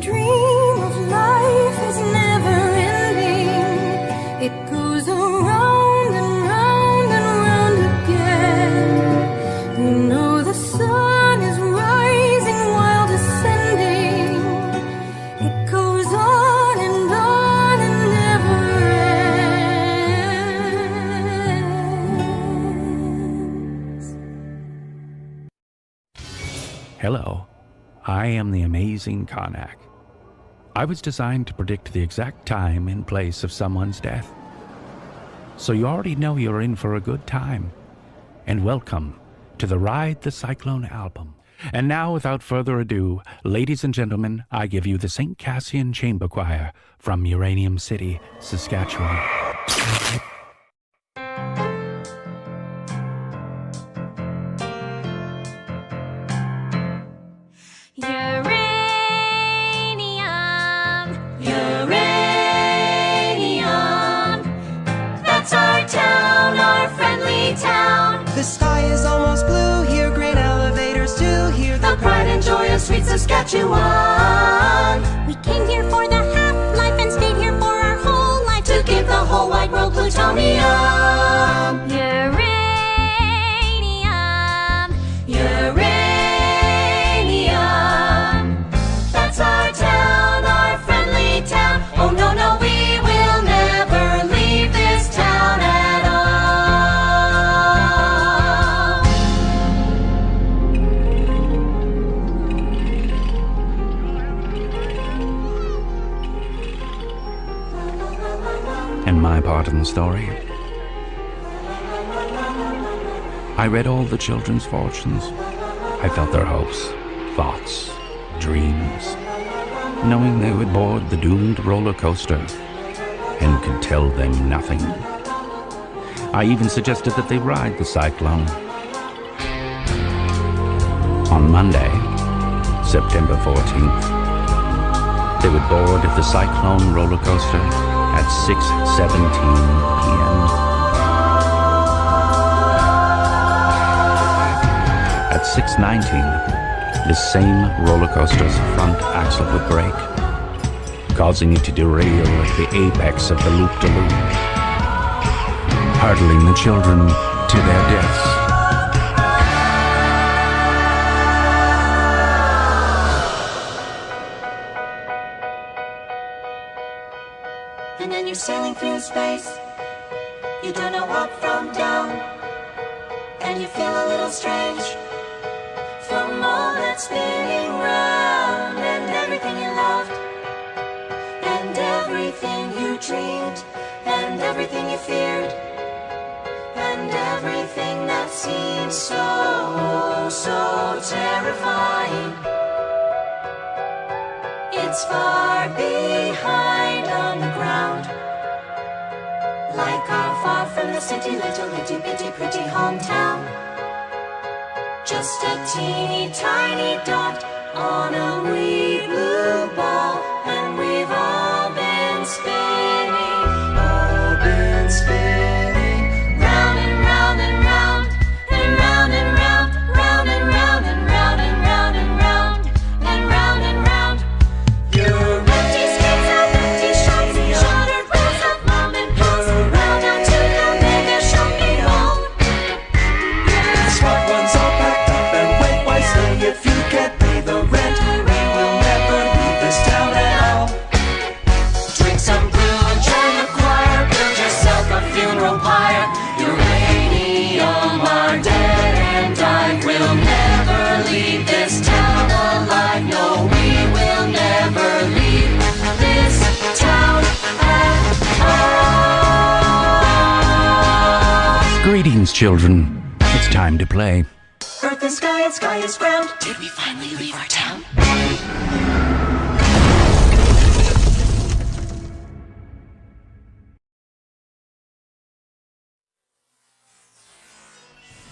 dream of life is never ending. It goes around and round and round again. We know the sun is rising while descending. It goes on and never ends. Hello, I am the amazing Karnak. I was designed to predict the exact time and place of someone's death. So you already know you're in for a good time. And welcome to the Ride the Cyclone album. And now, without further ado, ladies and gentlemen, I give you the St. Cassian Chamber Choir from Uranium City, Saskatchewan. The sky is almost blue, hear grain elevators too, hear the pride and joy of sweet Saskatchewan. We came here for the half-life and stayed here for our whole life To give the whole wide world plutonium. Uranium. Uranium. That's our town, our friendly town. Oh no, no, we will never leave this town at all. And my part in the story. I read all the children's fortunes. I felt their hopes, thoughts, dreams, knowing they would board the doomed roller coaster and could tell them nothing. I even suggested that they ride the Cyclone. On Monday, September 14th, they would board the Cyclone roller coaster at 6:17 p.m. At 6:19, the same roller coaster's front axle would break, causing it to derail at the apex of the loop-de-loop, hurtling the children to their deaths. And then you're sailing through space. You don't know up from down. And you feel a little strange from all that spinning round. And everything you loved, and everything you dreamed, and everything you feared, and everything that seemed so, so terrifying. It's far behind on the ground, like our far from the city, little itty bitty pretty hometown. Just a teeny tiny dot on a wee blue ball, and we've all been spinning, round and round and round, and round and round, round and round and round and round and round and round and round. Empty streets of empty shops, shuttered rows of mom and pops, round out to the mega shopping mall. Smart ones all packed up and wait wisely. If you can't pay the rent, we will never leave this town at all. Drink some brew and join the choir, build yourself a funeral pyre. Uranium are dead and dying. We'll never leave this town alive. No, we will never leave this town at all. Greetings, children. It's time to play. Earth is sky and sky is ground. Did we finally leave our town?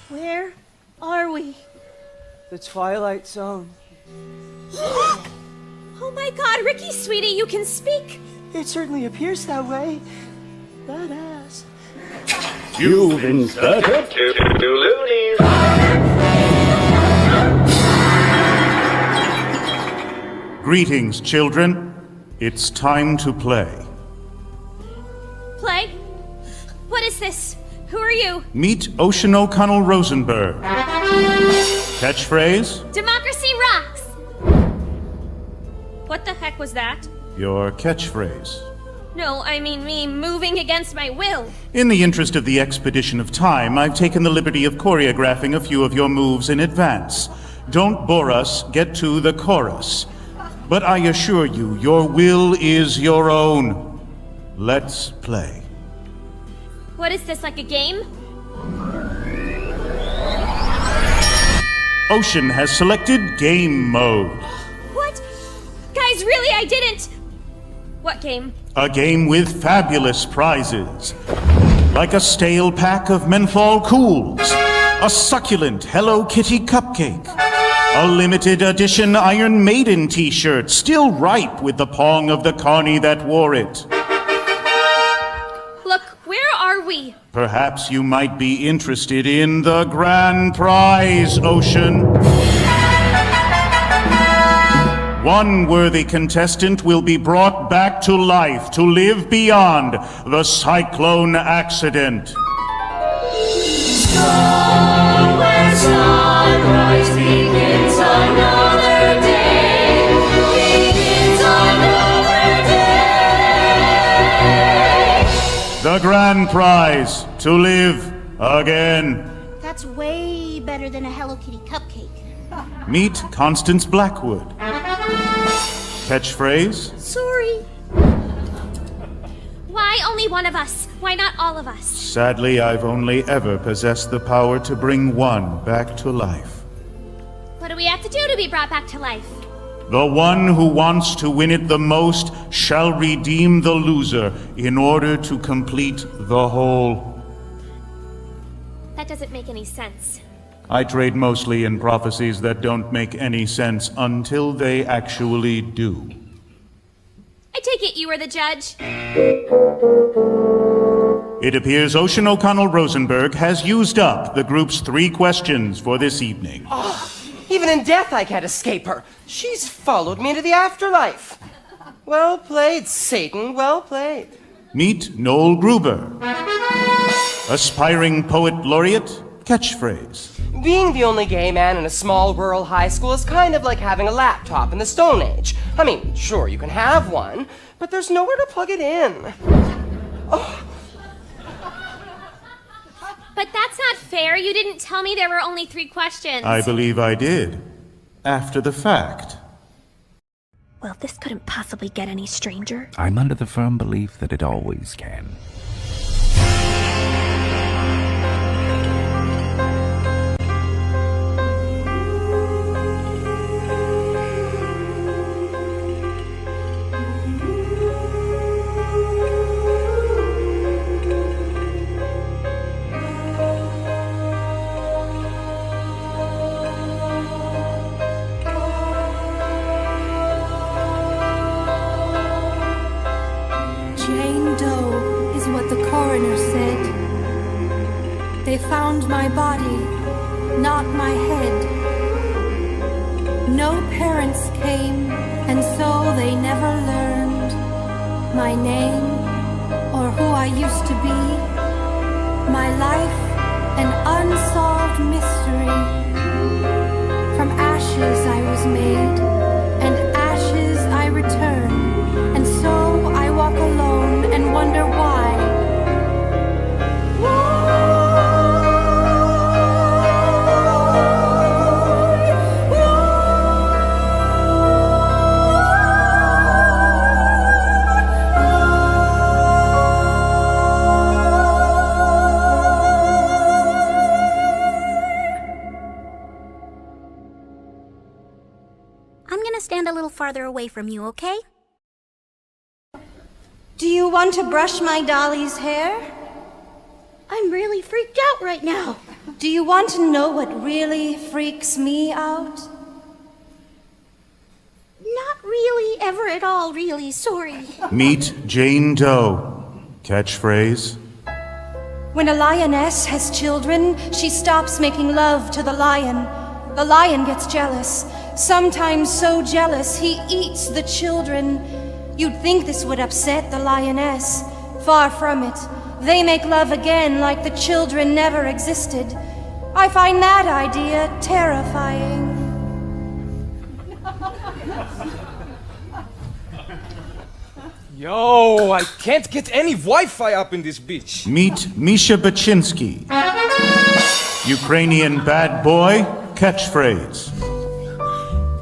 Where are we? The Twilight Zone. Oh my god, Ricky, sweetie, you can speak! It certainly appears that way. Badass. You've inserted two loonies. Greetings, children. It's time to play. Play? What is this? Who are you? Meet Ocean O'Connell Rosenberg. Catchphrase? Democracy rocks! What the heck was that? Your catchphrase. No, I mean me moving against my will. In the interest of the expedition of time, I've taken the liberty of choreographing a few of your moves in advance. Don't bore us, get to the chorus. But I assure you, your will is your own. Let's play. What is this, like a game? Ocean has selected game mode. What? Guys, really, I didn't! What game? A game with fabulous prizes. Like a stale pack of menthol cools. A succulent Hello Kitty cupcake. A limited edition Iron Maiden t-shirt, still ripe with the pong of the carny that wore it. Look, where are we? Perhaps you might be interested in the grand prize, Ocean. One worthy contestant will be brought back to life to live beyond the Cyclone accident. Where sunrise begins another day, begins another day. The grand prize, to live again. That's way better than a Hello Kitty cupcake. Meet Constance Blackwood. Catchphrase? Sorry. Why only one of us? Why not all of us? Sadly, I've only ever possessed the power to bring one back to life. What do we have to do to be brought back to life? The one who wants to win it the most shall redeem the loser in order to complete the whole. That doesn't make any sense. I trade mostly in prophecies that don't make any sense until they actually do. I take it you were the judge. It appears Ocean O'Connell Rosenberg has used up the group's 3 questions for this evening. Even in death, I can't escape her. She's followed me into the afterlife. Well played, Satan, well played. Meet Noel Gruber. Aspiring poet laureate, catchphrase. Being the only gay man in a small rural high school is kind of like having a laptop in the Stone Age. I mean, sure, you can have one, but there's nowhere to plug it in. But that's not fair. You didn't tell me there were only 3 questions. I believe I did. After the fact. Well, this couldn't possibly get any stranger. I'm under the firm belief that it always can. Jane Doe is what the coroner said. They found my body, not my head. No parents came, and so they never learned my name or who I used to be. My life, an unsolved mystery. From ashes I was made, and ashes I return. And so I walk alone and wonder why. I'm gonna stand a little farther away from you, okay? Do you want to brush my dolly's hair? I'm really freaked out right now. Do you want to know what really freaks me out? Not really, ever at all, really, sorry. Meet Jane Doe. Catchphrase. When a lioness has children, she stops making love to the lion. The lion gets jealous, Sometimes so jealous he eats the children. You'd think this would upset the lioness. Far from it. They make love again like the children never existed. I find that idea terrifying. Yo, I can't get any Wi-Fi up in this bitch. Meet Misha Baczynski. Ukrainian bad boy, catchphrase.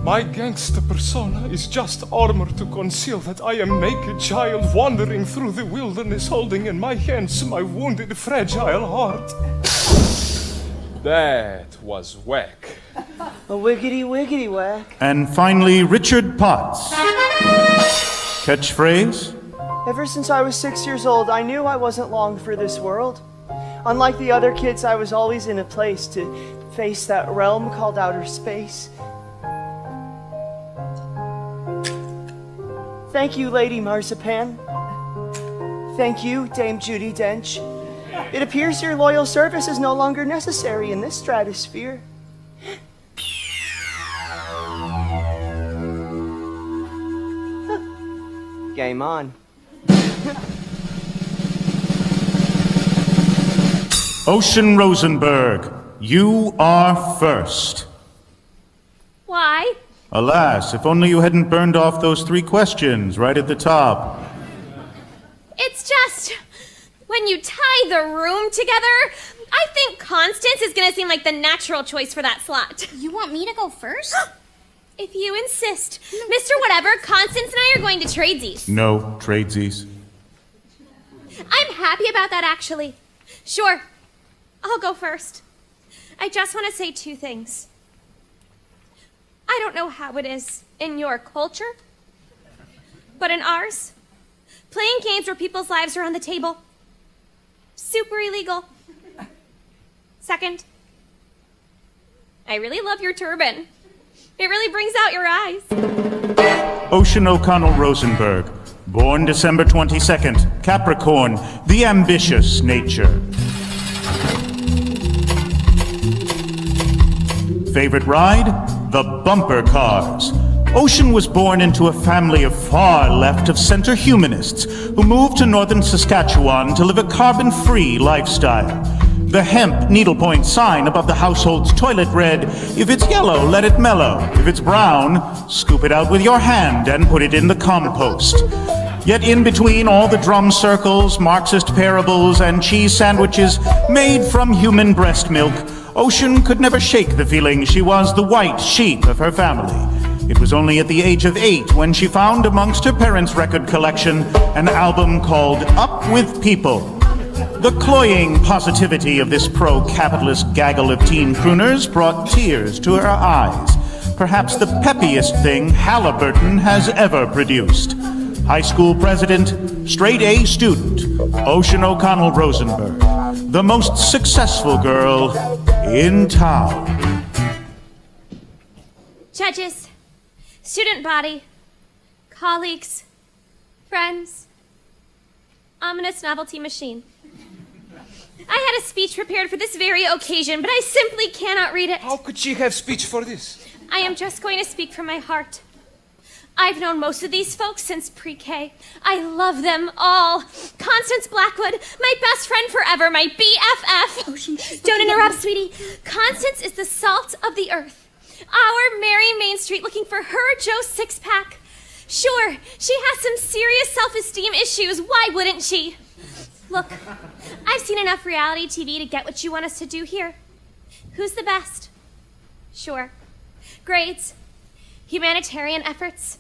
My gangster persona is just armor to conceal that I am naked child wandering through the wilderness holding in my hands my wounded fragile heart. That was whack. A wiggity wiggity whack. And finally, Richard Potts. Catchphrase? Ever since I was 6 years old, I knew I wasn't long for this world. Unlike the other kids, I was always in a place to face that realm called outer space. Thank you, Lady Marzipan. Thank you, Dame Judi Dench. It appears your loyal service is no longer necessary in this stratosphere. Game on. Ocean Rosenberg, you are first. Why? Alas, if only you hadn't burned off those 3 questions right at the top. It's just, when you tie the room together, I think Constance is gonna seem like the natural choice for that slot. You want me to go first? If you insist. Mr. Whatever, Constance and I are going to tradesies. No, tradesies. I'm happy about that, actually. Sure, I'll go first. I just want to say 2 things. I don't know how it is in your culture, but in ours, playing games where people's lives are on the table, super illegal. Second, I really love your turban. It really brings out your eyes. Ocean O'Connell Rosenberg, born December 22nd, Capricorn, the ambitious nature. Favorite ride? The bumper cars. Ocean was born into a family of far left of center humanists who moved to northern Saskatchewan to live a carbon-free lifestyle. The hemp needlepoint sign above the household's toilet read, "If it's yellow, let it mellow. If it's brown, scoop it out with your hand and put it in the compost." Yet in between all the drum circles, Marxist parables, and cheese sandwiches made from human breast milk, Ocean could never shake the feeling she was the white sheep of her family. It was only at the age of 8 when she found amongst her parents' record collection an album called Up With People. The cloying positivity of this pro-capitalist gaggle of teen crooners brought tears to her eyes. Perhaps the peppiest thing Halliburton has ever produced. High school president, straight A student, Ocean O'Connell Rosenberg, the most successful girl in town. Judges, student body, colleagues, friends, ominous novelty machine. I had a speech prepared for this very occasion, but I simply cannot read it. How could she have speech for this? I am just going to speak from my heart. I've known most of these folks since pre-K. I love them all. Constance Blackwood, my best friend forever, my BFF. Don't interrupt, sweetie. Constance is the salt of the earth. Our Mary Main Street looking for her Joe six-pack. Sure, she has some serious self-esteem issues. Why wouldn't she? Look, I've seen enough reality TV to get what you want us to do here. Who's the best? Sure. Grades, humanitarian efforts,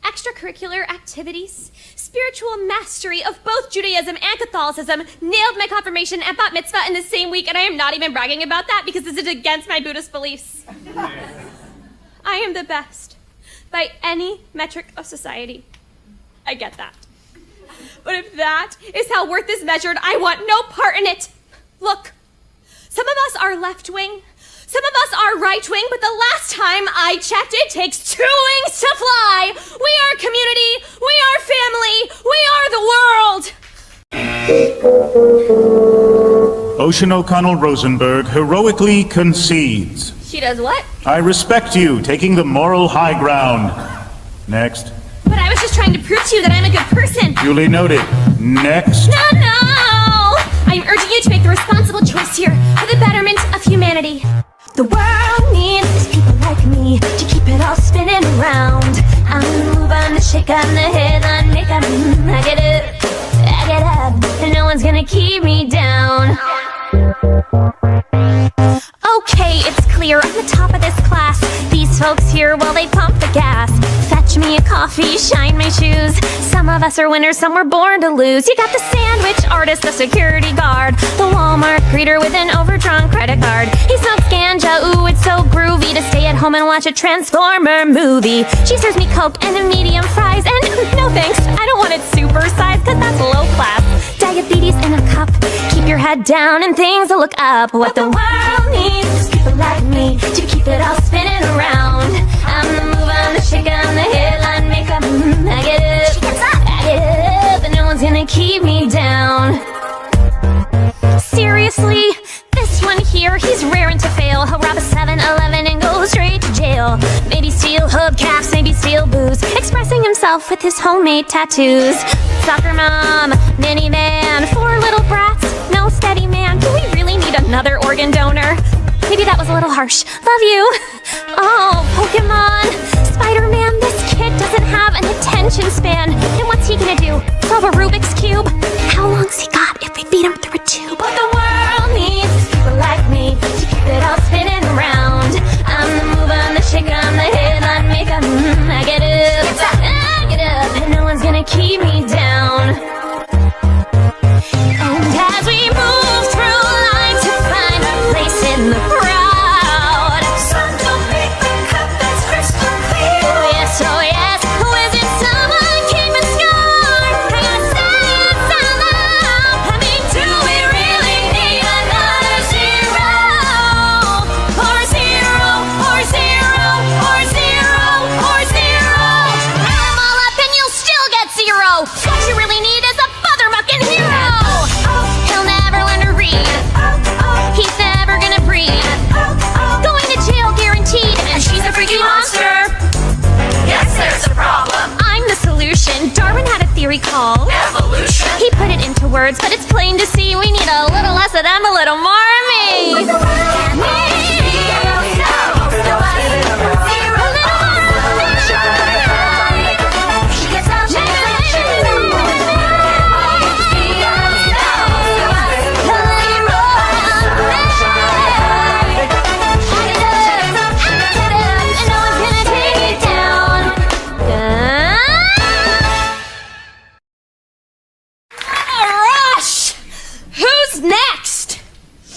extracurricular activities, spiritual mastery of both Judaism and Catholicism, nailed my confirmation and bat mitzvah in the same week, and I am not even bragging about that because this is against my Buddhist beliefs. I am the best by any metric of society. I get that. But if that is how worth is measured, I want no part in it. Look, some of us are left-wing, some of us are right-wing, but the last time I checked, it takes 2 wings to fly. We are community, we are family, we are the world. Ocean O'Connell Rosenberg heroically concedes. She does what? I respect you, taking the moral high ground. Next. But I was just trying to prove to you that I'm a good person. Duly noted. Next. No! I'm urging you to make the responsible choice here for the betterment of humanity. The world needs people like me to keep it all spinning around. I'm moving the shake on the head and make I get up, and no one's gonna keep me down. Okay, it's clear I'm the top of this class. These folks here, well, they pump the gas. Fetch me a coffee, shine my shoes. Some of us are winners, some were born to lose. You got the sandwich artist, the security guard, the Walmart greeter with an overdrawn credit card. He smokes ganja, ooh, it's so groovy to stay at home and watch a Transformer movie. She serves me Coke and a medium fries, and no thanks, I don't want it supersized, cause that's low class. Diabetes in a cup, keep your head down and things will look up. What the world needs is people like me to keep it all spinning around. I'm the move on the shake on the headline makeup. I get up, and no one's gonna keep me down. Seriously, this one here, he's raring to fail. He'll rob a 7-Eleven and go straight to jail. Maybe steal hubcaps, maybe steal booze, expressing himself with his homemade tattoos. Soccer mom, minivan, 4 little brats, no steady man. Do we really need another organ donor? Maybe that was a little harsh. Love you. Oh, Pokemon, Spider-Man, this kid doesn't have an attention span. And what's he gonna do? Solve a Rubik's Cube? How long's he got if we beat him through a tube? What the world needs is people like me to keep it all spinning around. I'm the move on the shake on the head on makeup. I get up, and no one's gonna keep me down. And as we move through life to find our place in the crowd, sun don't make the cup that's crystal clear. Oh yes, who is it? Someone keeping score. I gotta say it out loud. I mean, do we really need another zero? Or zero, or zero, or zero, or zero. Add 'em all up and you'll still get zero. What you really need is a motherfucking hero. He'll never learn to read. He's never gonna breathe. Going to jail guaranteed, and she's a freaky monster. Yes, there's a problem. I'm the solution. Darwin had a theory called evolution. He put it into words, but it's plain to see we need a little less of them, a little more of me.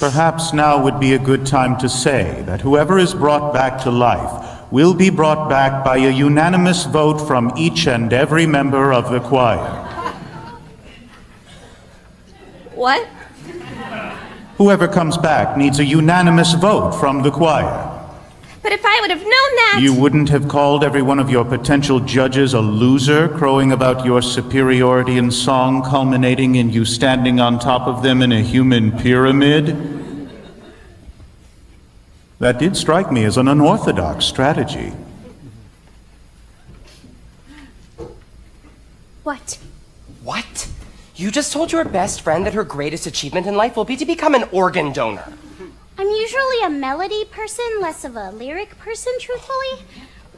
Perhaps now would be a good time to say that whoever is brought back to life will be brought back by a unanimous vote from each and every member of the choir. What? Whoever comes back needs a unanimous vote from the choir. But if I would have known that... You wouldn't have called every one of your potential judges a loser, crowing about your superiority in song, culminating in you standing on top of them in a human pyramid? That did strike me as an unorthodox strategy. What? What? You just told your best friend that her greatest achievement in life will be to become an organ donor. I'm usually a melody person, less of a lyric person, truthfully.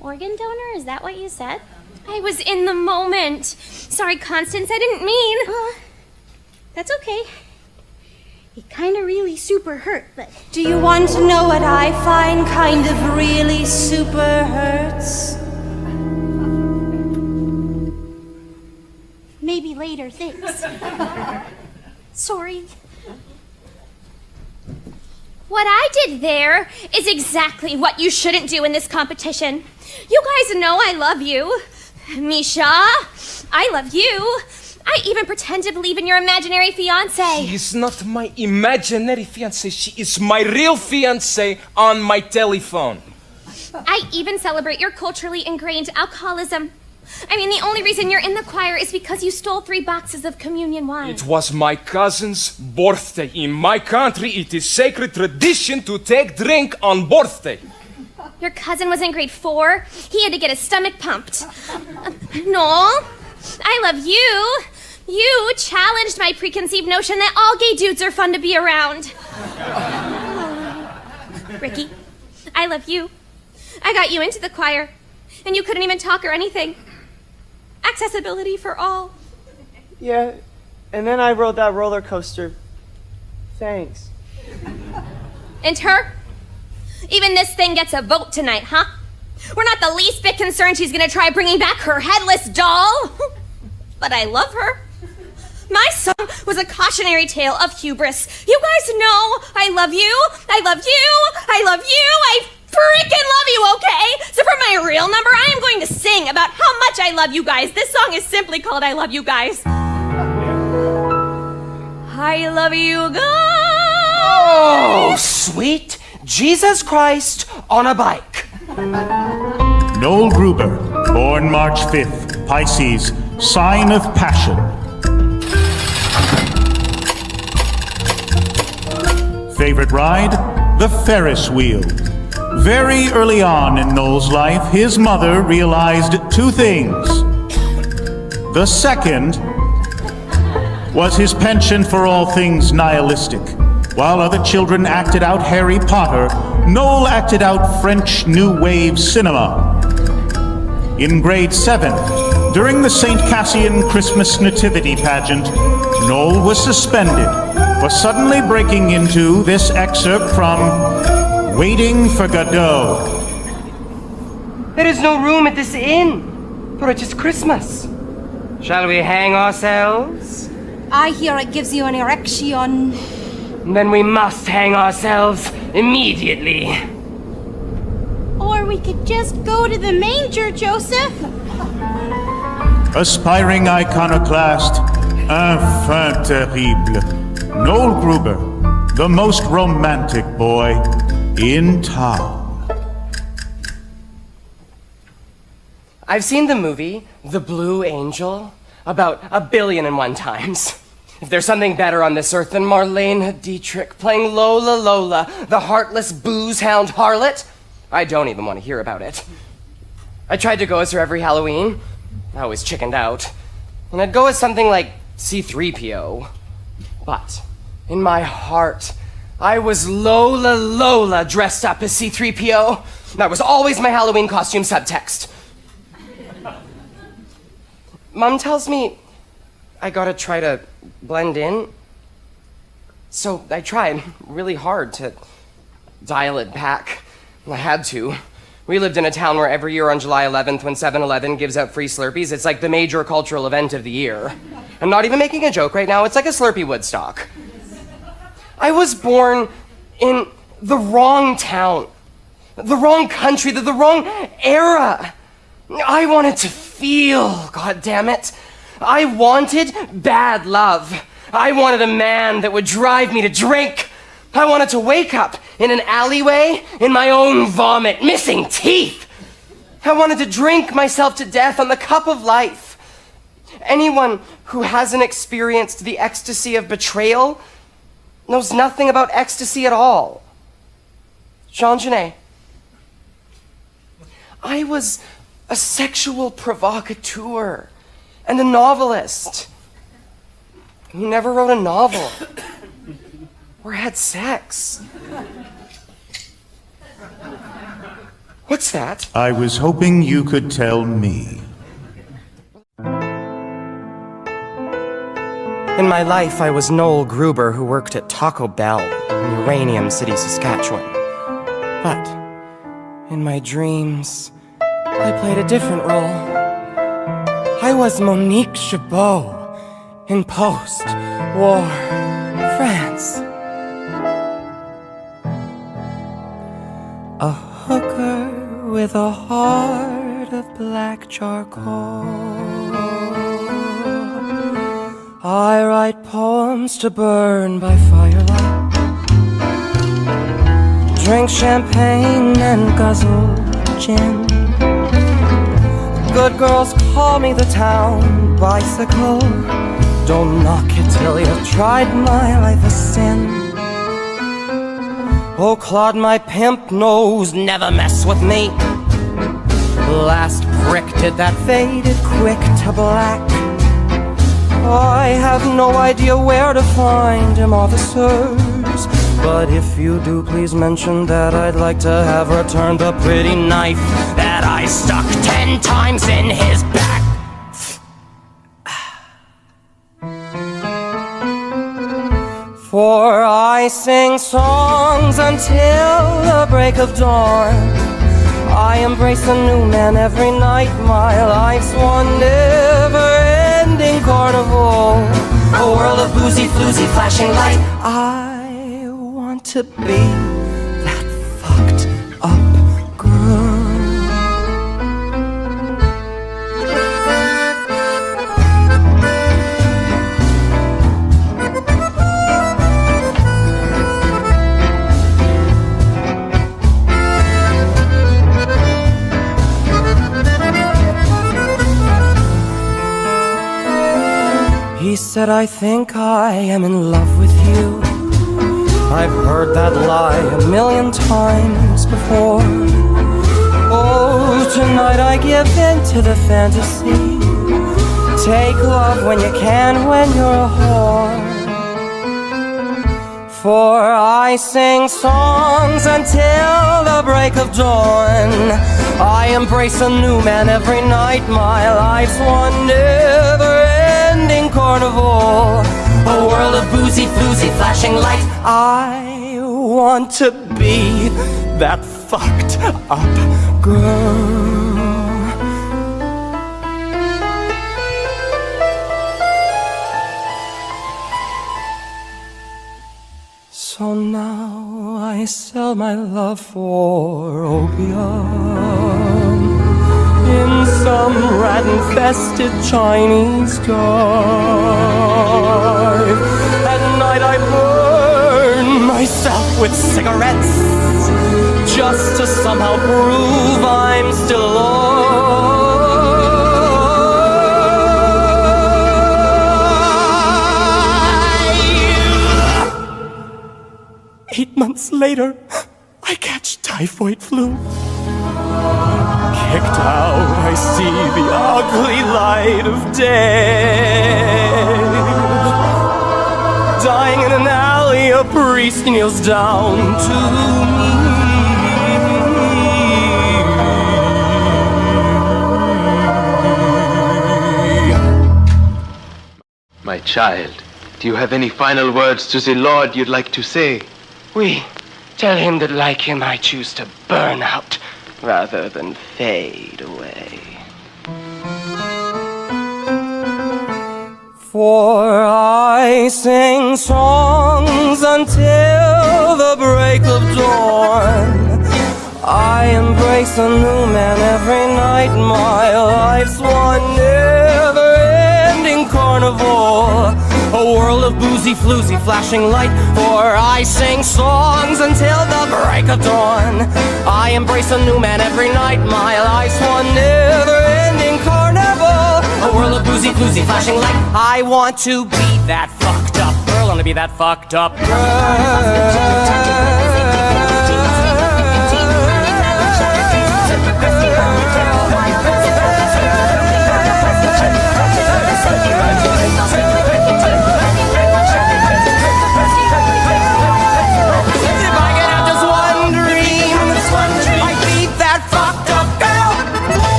Organ donor, is that what you said? I was in the moment. Sorry, Constance, I didn't mean. That's okay. It kind of really super hurt, but... Do you want to know what I find kind of really super hurts? Maybe later, thanks. Sorry. What I did there is exactly what you shouldn't do in this competition. You guys know I love you. Misha, I love you. I even pretend to believe in your imaginary fiancé. She is not my imaginary fiancé. She is my real fiancé on my telephone. I even celebrate your culturally ingrained alcoholism. I mean, the only reason you're in the choir is because you stole 3 boxes of communion wine. It was my cousin's birthday. In my country, it is sacred tradition to take drink on birthday. Your cousin was in grade 4. He had to get his stomach pumped. Noel, I love you. You challenged my preconceived notion that all gay dudes are fun to be around. Ricky, I love you. I got you into the choir, and you couldn't even talk or anything. Accessibility for all. Yeah, and then I rode that roller coaster. Thanks. And her? Even this thing gets a vote tonight, huh? We're not the least bit concerned she's gonna try bringing back her headless doll. But I love her. My song was a cautionary tale of hubris. You guys know I love you. I love you. I love you. I freaking love you, okay? So for my real number, I am going to sing about how much I love you guys. This song is simply called I Love You Guys. I love you guys. Oh, sweet Jesus Christ on a bike. Noel Gruber, born March 5th, Pisces, sign of passion. Favorite ride? The Ferris wheel. Very early on in Noel's life, his mother realized 2 things. The second was his penchant for all things nihilistic. While other children acted out Harry Potter, Noel acted out French New Wave cinema. In grade 7, during the St. Cassian Christmas Nativity pageant, Noel was suspended for suddenly breaking into this excerpt from Waiting for Godot. There is no room at this inn, for it is Christmas. Shall we hang ourselves? I hear it gives you an erection. Then we must hang ourselves immediately. Or we could just go to the manger, Joseph. Aspiring iconoclast, enfant terrible, Noel Gruber, the most romantic boy in town. I've seen the movie, The Blue Angel, about 1,000,000,001 times. If there's something better on this earth than Marlene Dietrich playing Lola Lola, the heartless booze-hound harlot, I don't even want to hear about it. I tried to go as her every Halloween. I always chickened out. And I'd go as something like C-3PO. But in my heart, I was Lola Lola dressed up as C-3PO. That was always my Halloween costume subtext. Mom tells me I gotta try to blend in. So I tried really hard to dial it back. I had to. We lived in a town where every year on July 11th, when 7-Eleven gives out free Slurpees, it's like the major cultural event of the year. I'm not even making a joke right now, it's like a Slurpee Woodstock. I was born in the wrong town, the wrong country, the wrong era. I wanted to feel, goddammit. I wanted bad love. I wanted a man that would drive me to drink. I wanted to wake up in an alleyway in my own vomit, missing teeth. I wanted to drink myself to death on the cup of life. Anyone who hasn't experienced the ecstasy of betrayal knows nothing about ecstasy at all. Jean Genet. I was a sexual provocateur and a novelist who never wrote a novel or had sex. What's that? I was hoping you could tell me. In my life, I was Noel Gruber, who worked at Taco Bell in Uranium City, Saskatchewan. But in my dreams, I played a different role. I was Monique Chabot in post-war France. A hooker with a heart of black charcoal. I write poems to burn by firelight, drink champagne and guzzle gin. good girls call me the town bicycle. Don't knock it till you've tried my life a sin. Oh, Claude, my pimp knows never mess with me. Last brick did that faded quick to black. I have no idea where to find him, officers. But if you do, please mention that I'd like to have returned the pretty knife that I stuck 10 times in his back. For I sing songs until the break of dawn. I embrace a new man every night. My life's one never-ending carnival. A world of boozy, floozy, flashing light. I want to be that fucked up girl. He said, I think I am in love with you. I've heard that lie a million times before. Oh, tonight I give in to the fantasy. Take love when you can, when you're a whore. For I sing songs until the break of dawn. I embrace a new man every night. My life's one never-ending carnival. A world of boozy, floozy, flashing light. I want to be that fucked up girl. So now I sell my love for opium in some rat-infested Chinese dive. At night I burn myself with cigarettes just to somehow prove I'm still alive. 8 months later, I catch typhoid flu. Kicked out, I see the ugly light of day. Dying in an alley, a priest kneels down to me. My child, do you have any final words to the Lord you'd like to say? We tell him that, like him, I choose to burn out rather than fade away. For I sing songs until the break of dawn. I embrace a new man every night. My life's one never-ending carnival. A world of boozy, floozy, flashing light. For I sing songs until the break of dawn. I embrace a new man every night. My life's one never-ending carnival. A world of boozy, floozy, flashing light. I want to be that fucked up girl. I want to be that fucked up girl.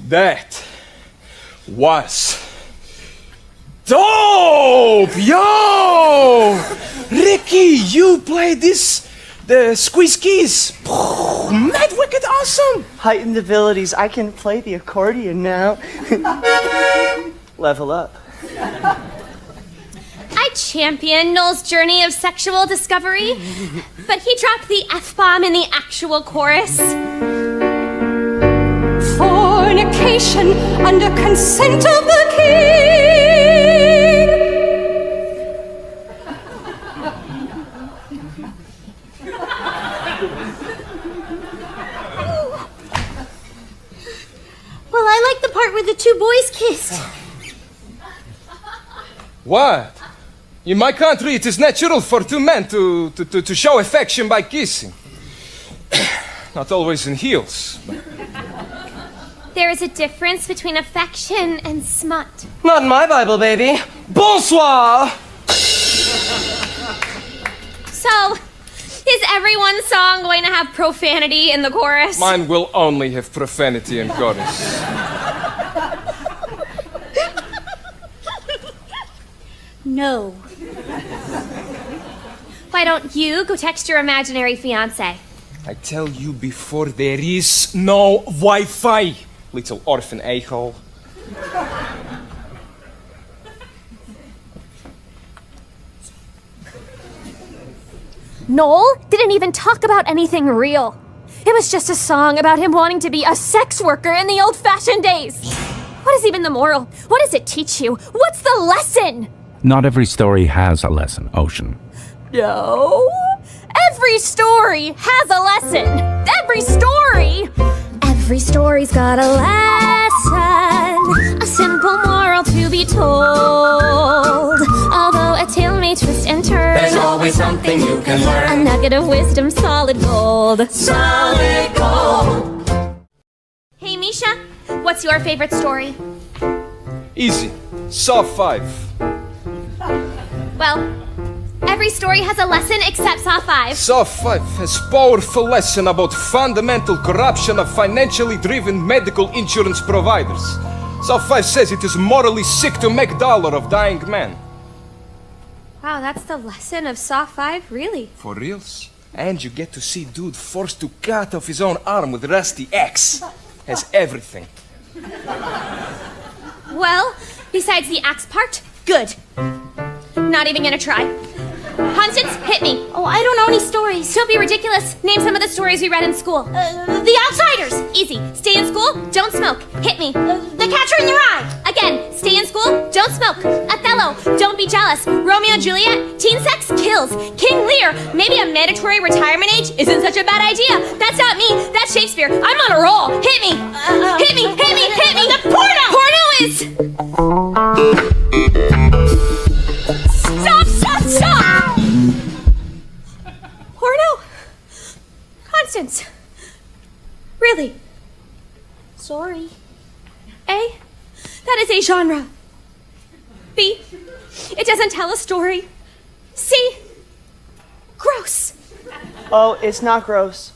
That was dope! Yo! Ricky, you played the squeeze keys. Mad wicked awesome! Heightened abilities. I can play the accordion now. Level up. I champion Noel's journey of sexual discovery, but he dropped the F-bomb in the actual chorus. Fornication under consent of the king. part where the two boys kissed. What? In my country, it is natural for two men to show affection by kissing. Not always in heels. There is a difference between affection and smut. Not in my Bible, baby. Bonsoir! So, is everyone's song going to have profanity in the chorus? Mine will only have profanity in chorus. No. Why don't you go text your imaginary fiancé? I tell you before, there is no Wi-Fi, little orphan a-hole. Noel didn't even talk about anything real. It was just a song about him wanting to be a sex worker in the old-fashioned days. What is even the moral? What does it teach you? What's the lesson? Not every story has a lesson, Ocean. No. Every story has a lesson. Every story. Every story's got a lesson. A simple moral to be told. Although a tale may twist and turn, There's always something you can learn. a nugget of wisdom, solid gold. Solid gold. Hey, Misha, what's your favorite story? Easy. Saw 5. Well, every story has a lesson except Saw 5. Saw 5 has powerful lesson about fundamental corruption of financially driven medical insurance providers. Saw 5 says it is morally sick to make dollar of dying men. Wow, that's the lesson of Saw 5? Really? For reals? And you get to see dude forced to cut off his own arm with rusty axe. Has everything. Well, besides the axe part, good. Not even gonna try. Constance, hit me. Oh, I don't know any stories. Don't be ridiculous. Name some of the stories we read in school. The Outsiders. Easy. Stay in school, don't smoke. Hit me. The Catcher in the Rye. Again, stay in school, don't smoke. Othello, don't be jealous. Romeo and Juliet, teen sex kills. King Lear, maybe a mandatory retirement age isn't such a bad idea. That's not me, that's Shakespeare. I'm on a roll. Hit me. Hit me, hit me, hit me. The porno! Porno is... Stop! Porno? Constance. Really? Sorry. A? That is a genre. B? It doesn't tell a story. C? Gross. Oh, it's not gross.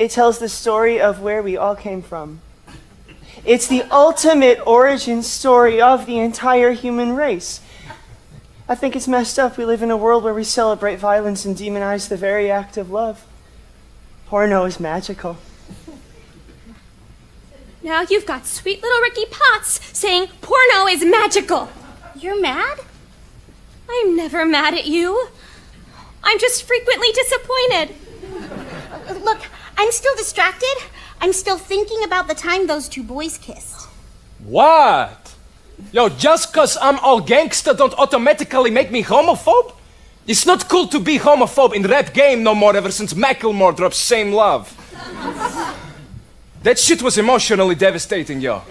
It tells the story of where we all came from. It's the ultimate origin story of the entire human race. I think it's messed up we live in a world where we celebrate violence and demonize the very act of love. Porno is magical. Now you've got sweet little Ricky Potts saying porno is magical. You're mad? I'm never mad at you. I'm just frequently disappointed. Look, I'm still distracted. I'm still thinking about the time those two boys kissed. What? Yo, just cause I'm all gangsta don't automatically make me homophobe? It's not cool to be homophobe in rap game no more ever since Macklemore dropped Same Love. That shit was emotionally devastating, yo.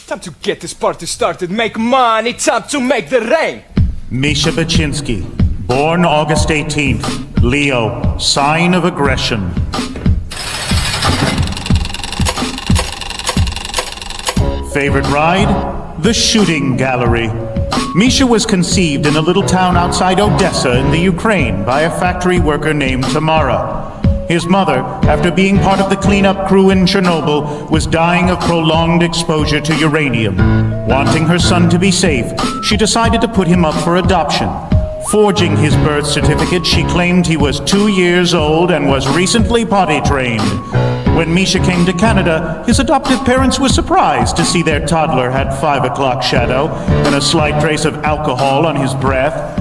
Time to get this party started, make money, time to make the rain. Misha Baczynski, born August 18th, Leo, sign of aggression. Favorite ride? The shooting gallery. Misha was conceived in a little town outside Odessa in the Ukraine by a factory worker named Tamara. His mother, after being part of the cleanup crew in Chernobyl, was dying of prolonged exposure to uranium. Wanting her son to be safe, she decided to put him up for adoption. Forging his birth certificate, she claimed he was 2 years old and was recently potty trained. When Misha came to Canada, his adoptive parents were surprised to see their toddler had 5 o'clock shadow and a slight trace of alcohol on his breath.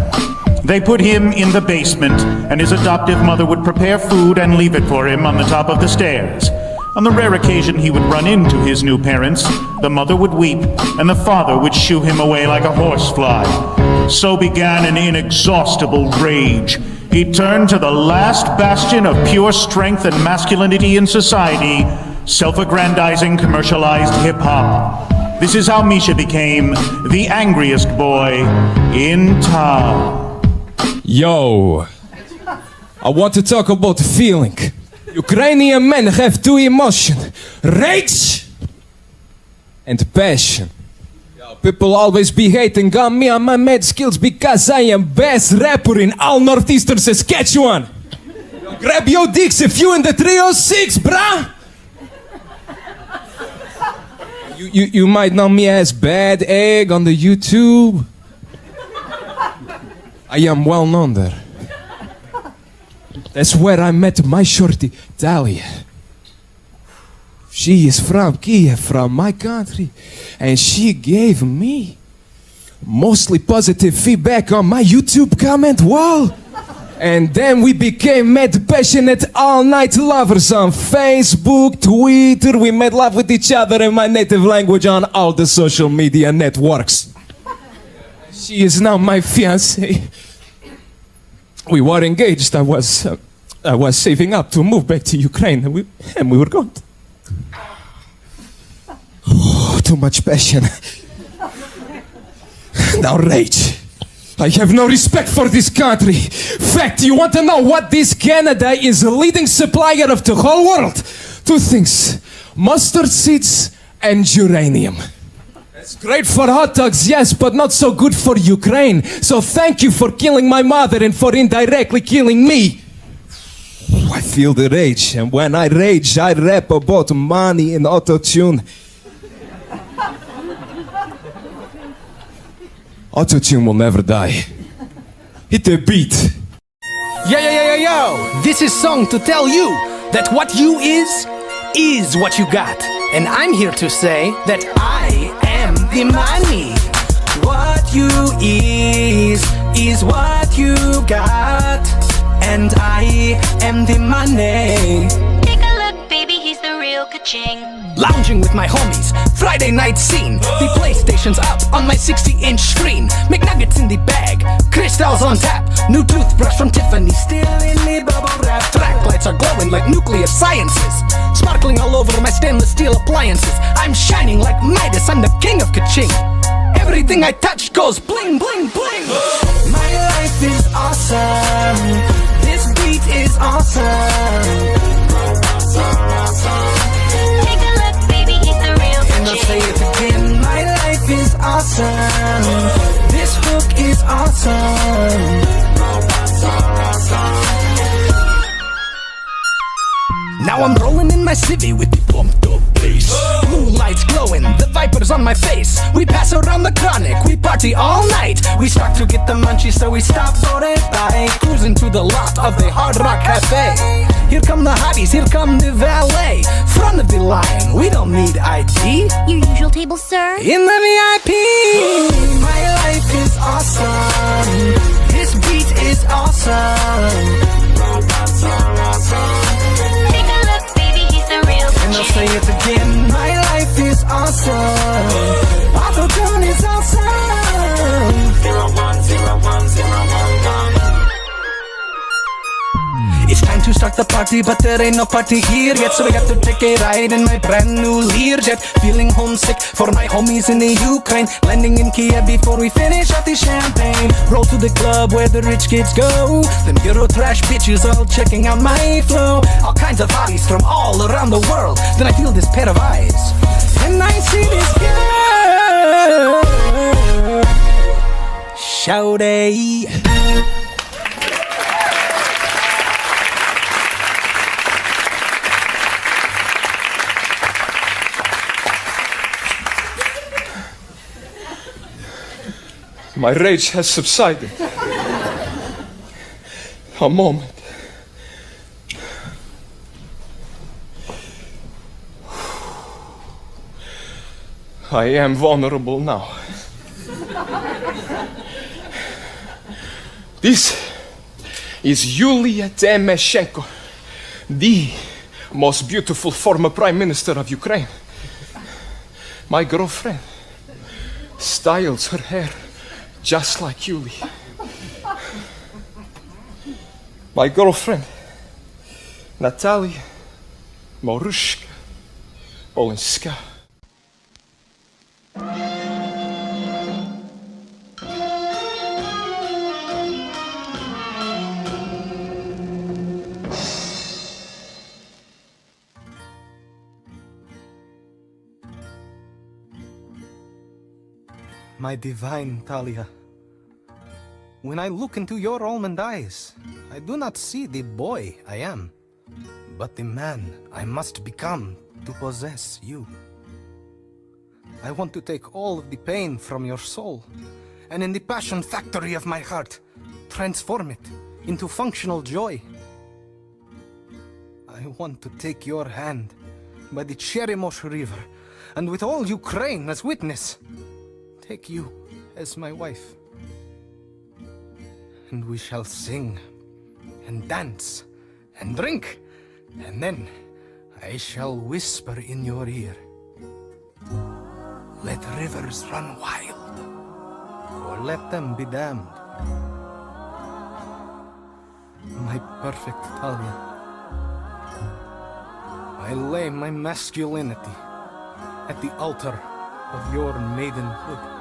They put him in the basement, and his adoptive mother would prepare food and leave it for him on the top of the stairs. On the rare occasion he would run into his new parents, the mother would weep, and the father would shoo him away like a horsefly. So began an inexhaustible rage. He turned to the last bastion of pure strength and masculinity in society, self-aggrandizing commercialized hip-hop. This is how Misha became the angriest boy in town. Yo, I want to talk about the feeling. Ukrainian men have two emotions, rage and passion. Yo, people always be hating on me and my mad skills because I am best rapper in all northeastern Saskatchewan. Yo, grab your dicks if you in the 306, brah! You might know me as Bad Egg on the YouTube. I am well known there. That's where I met my shorty, Talia. She is from Kiev, from my country, and she gave me mostly positive feedback on my YouTube comment wall. And then we became mad passionate all-night lovers on Facebook, Twitter. We made love with each other in my native language on all the social media networks. She is now my fiancée. We were engaged. I was saving up to move back to Ukraine, and we were going. Oh, too much passion. Now rage. I have no respect for this country. Fact, you want to know what this Canada is a leading supplier of the whole world? Two things, mustard seeds and uranium. It's great for hot dogs, yes, but not so good for Ukraine. So thank you for killing my mother and for indirectly killing me. I feel the rage, and when I rage, I rap about money and auto-tune. Auto-tune will never die. Hit the beat. Yo. This is song to tell you that what you is what you got. And I'm here to say that I am the money. What you is what you got. And I am the money. Take a look, baby, he's the real ka-ching. Lounging with my homies, Friday night scene. The PlayStation's up on my 60-inch screen. McNuggets in the bag, crystals on tap. New toothbrush from Tiffany, still in the bubble wrap. Track lights are glowing like nuclear sciences. Sparkling all over my stainless steel appliances. I'm shining like Midas, I'm the king of ka-ching. Everything I touch goes bling, bling, bling. My life is awesome. This beat is awesome. Take a look, baby, he's the real And I'll say it again. My life is awesome. This hook is awesome. Now I'm rolling in my civvy with the pumped up bass. Moonlight's glowing, the vipers on my face. We pass around the Karnak, we party all night. We start to get the munchies, so we stop for a bite. Cruising to the lot of the Hard Rock Cafe. Here come the hotties, here come the valet. Front of the line, we don't need ID. Your usual table, sir? In the VIP. My life is awesome. This beat is awesome. Take a look, baby, he's the real And I'll say it again. My life is awesome. Auto-tune is awesome. 0101011. It's time to start the party, but there ain't no party here yet. So we got to take a ride in my brand new Learjet. Feeling homesick for my homies in the Ukraine. Landing in Kiev before we finish out the champagne. Roll to the club where the rich kids go. Them Euro trash bitches all checking out my flow. All kinds of hotties from all around the world. Then I feel this pair of eyes, and I see this girl. Shawty. My rage has subsided. A moment. I am vulnerable now. This is Yulia Tymoshenko, the most beautiful former Prime Minister of Ukraine. My girlfriend styles her hair just like Yuli. My girlfriend, Natalia Morushka, Olenska. My divine Talia, when I look into your almond eyes, I do not see the boy I am, but the man I must become to possess you. I want to take all of the pain from your soul, and in the passion factory of my heart, transform it into functional joy. I want to take your hand by the Cherimosh River, and with all Ukraine as witness, take you as my wife. And we shall sing, and dance, and drink, and then I shall whisper in your ear, let rivers run wild, or let them be damned. My perfect Talia, I lay my masculinity at the altar of your maidenhood.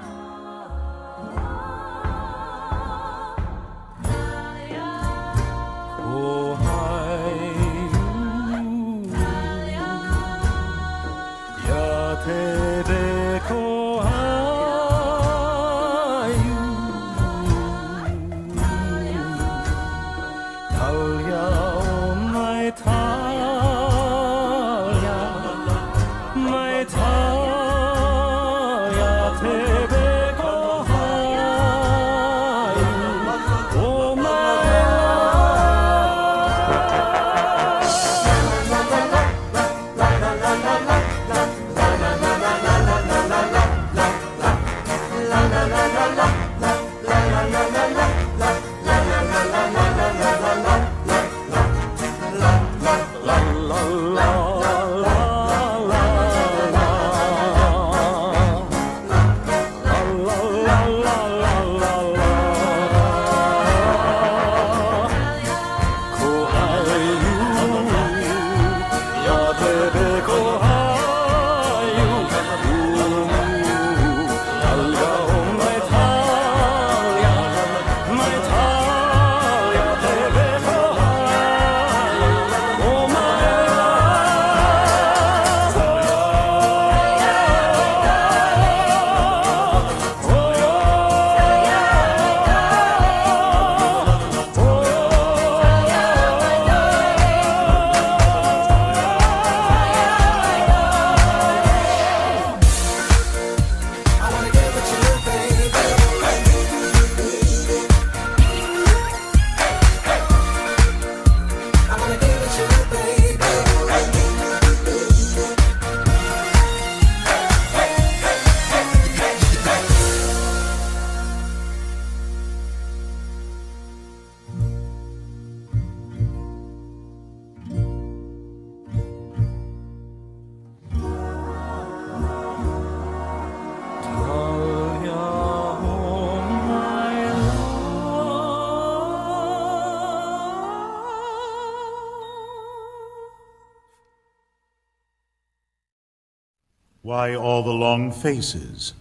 Why all the long faces?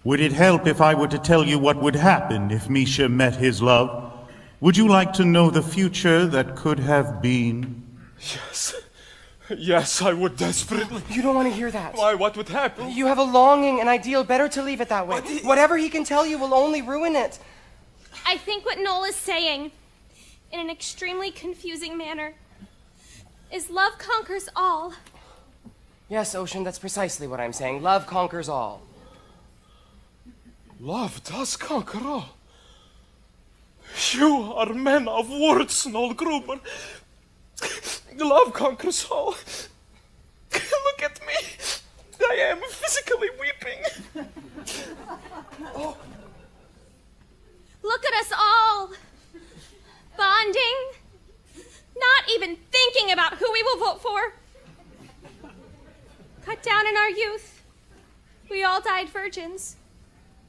Would it help if I were to tell you what would happen if Misha met his love? Would you like to know the future that could have been? Yes. Yes, I would desperately. You don't want to hear that. Why? What would happen? You have a longing, an ideal. Better to leave it that way. Whatever he can tell you will only ruin it. I think what Noel is saying, in an extremely confusing manner, is love conquers all. Yes, Ocean, that's precisely what I'm saying. Love conquers all. Love does conquer all. You are men of words, Noel Gruber. Love conquers all. Look at me. I am physically weeping. Oh. Look at us all. Bonding. Not even thinking about who we will vote for. Cut down in our youth. We all died virgins.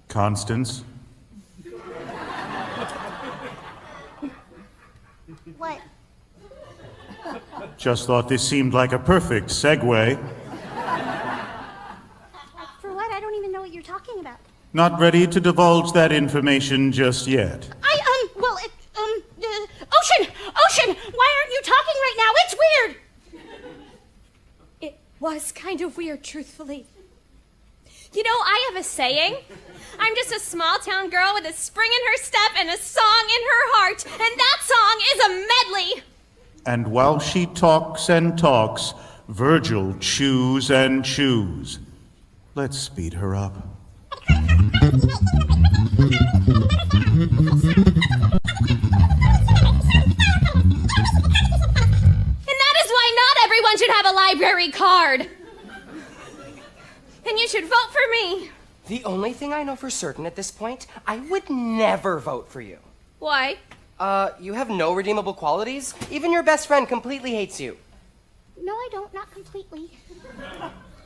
Constance? What? Just thought this seemed like a perfect segue. Not ready to divulge that information just yet. Ocean, why aren't you talking right now? It's weird. It was kind of weird, truthfully. You know, I have a saying. I'm just a small town girl with a spring in her step and a song in her heart, and that song is a medley. And while she talks and talks, Virgil chews and chews. Let's speed her up. Everyone should have a library card. And you should vote for me. The only thing I know for certain at this point, I would never vote for you. Why? You have no redeemable qualities. Even your best friend completely hates you. No, I don't. Not completely.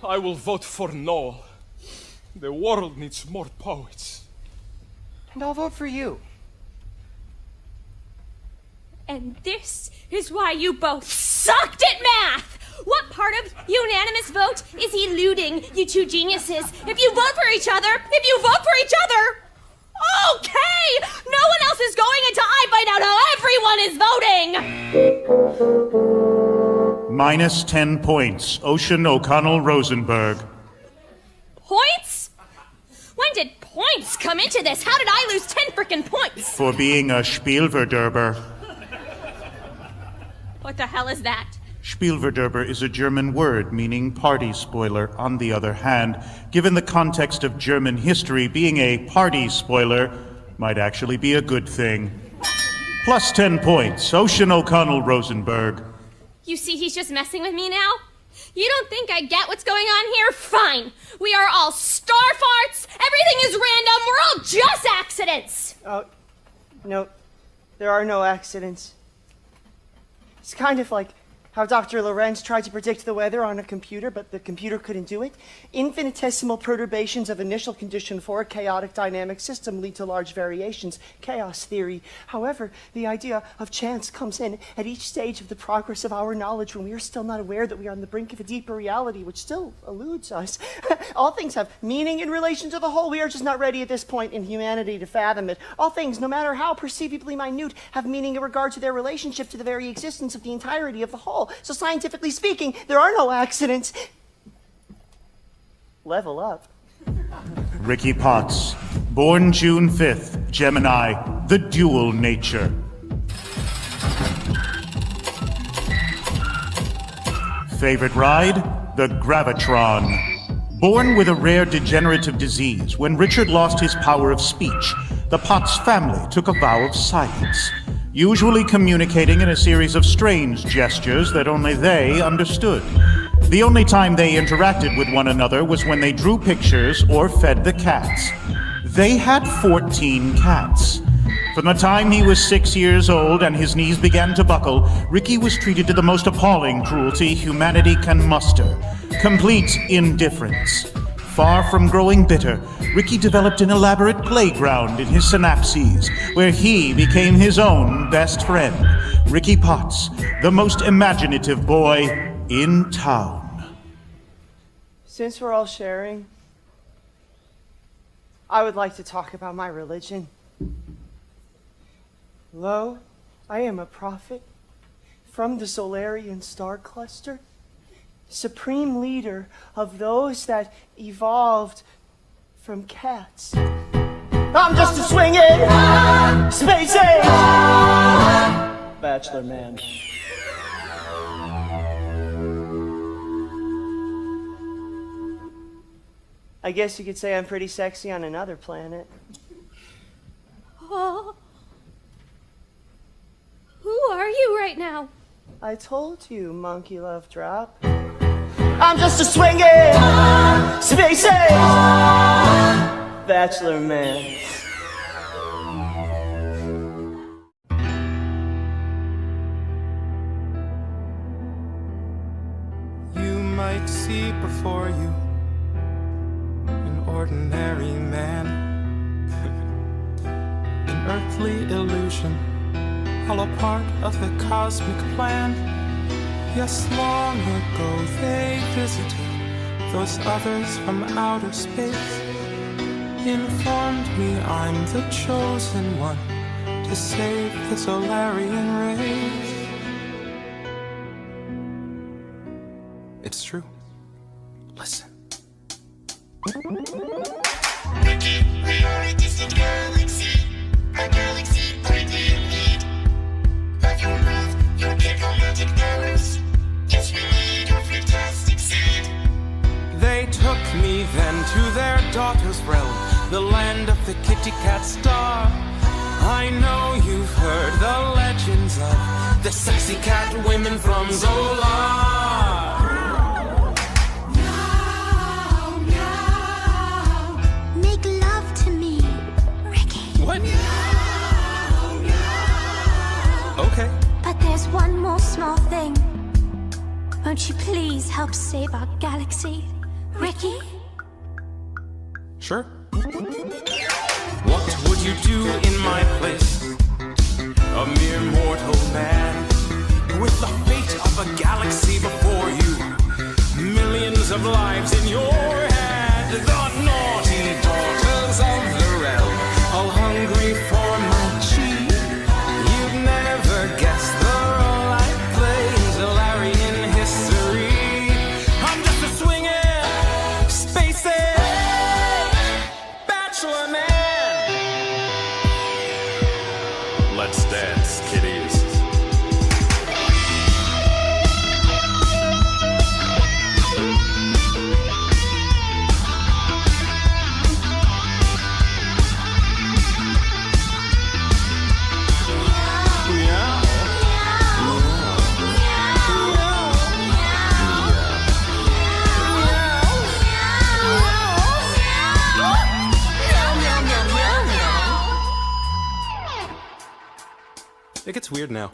I will vote for Noel. The world needs more poets. And I'll vote for you. And this is why you both sucked at math! What part of unanimous vote is eluding, you two geniuses? If you vote for each other, okay! No one else is going until I find out how everyone is voting! Minus 10 points. Ocean O'Connell Rosenberg. Points? When did points come into this? How did I lose 10 frickin' points? For being a Spielverderber. What the hell is that? Spielverderber is a German word meaning party spoiler. On the other hand, given the context of German history, being a party spoiler might actually be a good thing. Plus 10 points. Ocean O'Connell Rosenberg. You see, he's just messing with me now? You don't think I get what's going on here? Fine. We are all star farts. Everything is random. We're all just accidents. Oh, no. There are no accidents. It's kind of like how Dr. Lorenz tried to predict the weather on a computer, but the computer couldn't do it. Infinitesimal perturbations of initial condition for a chaotic dynamic system lead to large variations. Chaos theory. However, the idea of chance comes in at each stage of the progress of our knowledge when we are still not aware that we are on the brink of a deeper reality, which still eludes us. All things have meaning in relation to the whole. We are just not ready at this point in humanity to fathom it. All things, no matter how perceivably minute, have meaning in regard to their relationship to the very existence of the entirety of the whole. So scientifically speaking, there are no accidents. Level up. Ricky Potts, born June 5th, Gemini, the dual nature. Favorite ride? The Gravitron. Born with a rare degenerative disease, when Richard lost his power of speech, the Potts family took a vow of silence, usually communicating in a series of strange gestures that only they understood. The only time they interacted with one another was when they drew pictures or fed the cats. They had 14 cats. From the time he was 6 years old and his knees began to buckle, Ricky was treated to the most appalling cruelty humanity can muster: complete indifference. Far from growing bitter, Ricky developed an elaborate playground in his synapses, where he became his own best friend. Ricky Potts, the most imaginative boy in town. Since we're all sharing, I would like to talk about my religion. Lo, I am a prophet from the Solarian star cluster, supreme leader of those that evolved from cats. I'm just a swinging space age Bachelor Man. I guess you could say I'm pretty sexy on another planet. Oh. Who are you right now? I told you, Monkey Love Drop. I'm just a swinging space age Bachelor Man. You might see before you an ordinary man, an earthly illusion, all a part of the cosmic plan. Yes, long ago they visited those others from outer space. informed me I'm the chosen one to save the Solarian race. It's true. Listen. Ricky, we are a distant galaxy. A galaxy brightly in need. Love your mouth, your diplomatic nose. It's really a fantastic scene. They took me then to their daughter's realm, the land of the kitty cat star. I know you've heard the legends of the sexy cat women from Zola. Make love to me, Ricky. What? Okay. But there's one more small thing. Won't you please help save our galaxy, Ricky? Sure. What would you do in my place? A mere mortal man with the fate of a galaxy before you. Millions of lives in your hand. The naughty daughters of the realm, all hungry for my chi. You'd never guess the role I play in Solarian history. I'm just a swinging, spacing bachelor man. Let's dance, kiddies. It gets weird now.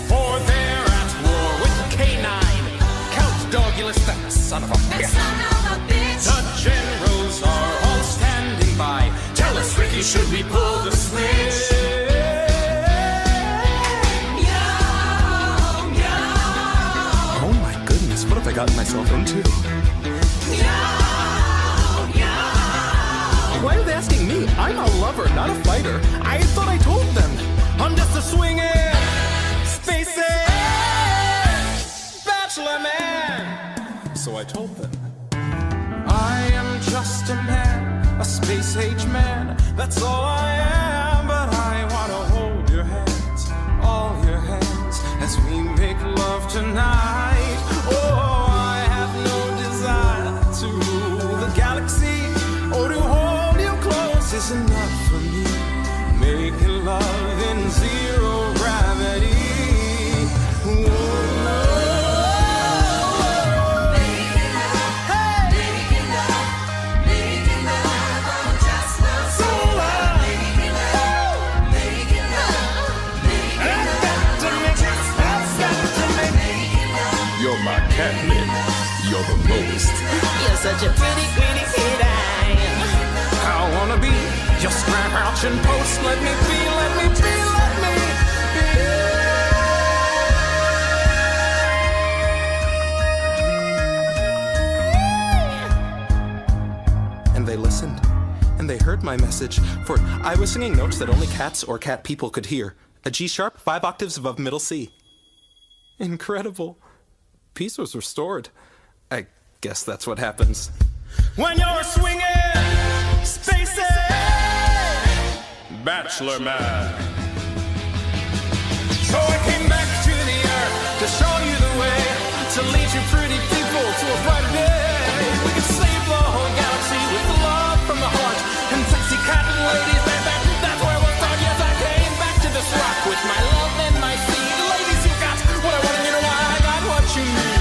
For they're at war with K9, Count Dogulus, that son of a bitch. The generals are all standing by. Tell us, Ricky, should we pull the switch? Oh my goodness, what have I gotten myself into? Why are they asking me? I'm a lover, not a fighter. I thought I told them. I'm just a swinging, spacing bachelor man. So I told them. I am just a man, a space age man. That's all I am, but I want to hold your hands, all your hands, as we make love tonight. Oh, I have no desire to rule the galaxy or to hold you close is enough for me. Making love in zero gravity. You're my catnip. You're the most. You're such a pretty kid. I wanna be your scrap ouch and post. Let me be, let me be, let me be. And they listened, and they heard my message, for I was singing notes that only cats or cat people could hear. A G sharp, 5 octaves above middle C. Incredible. Peace was restored. I guess that's what happens when you're swinging, spacing Bachelor Man. So I came back to the earth to show you the way, to lead you pretty people to a brighter day. We can save the whole galaxy with love from the heart and sexy cat ladies. That's where we'll start. Yes, I came back to this rock with my love and my seed. Ladies, you got what I want and you know I got what you need.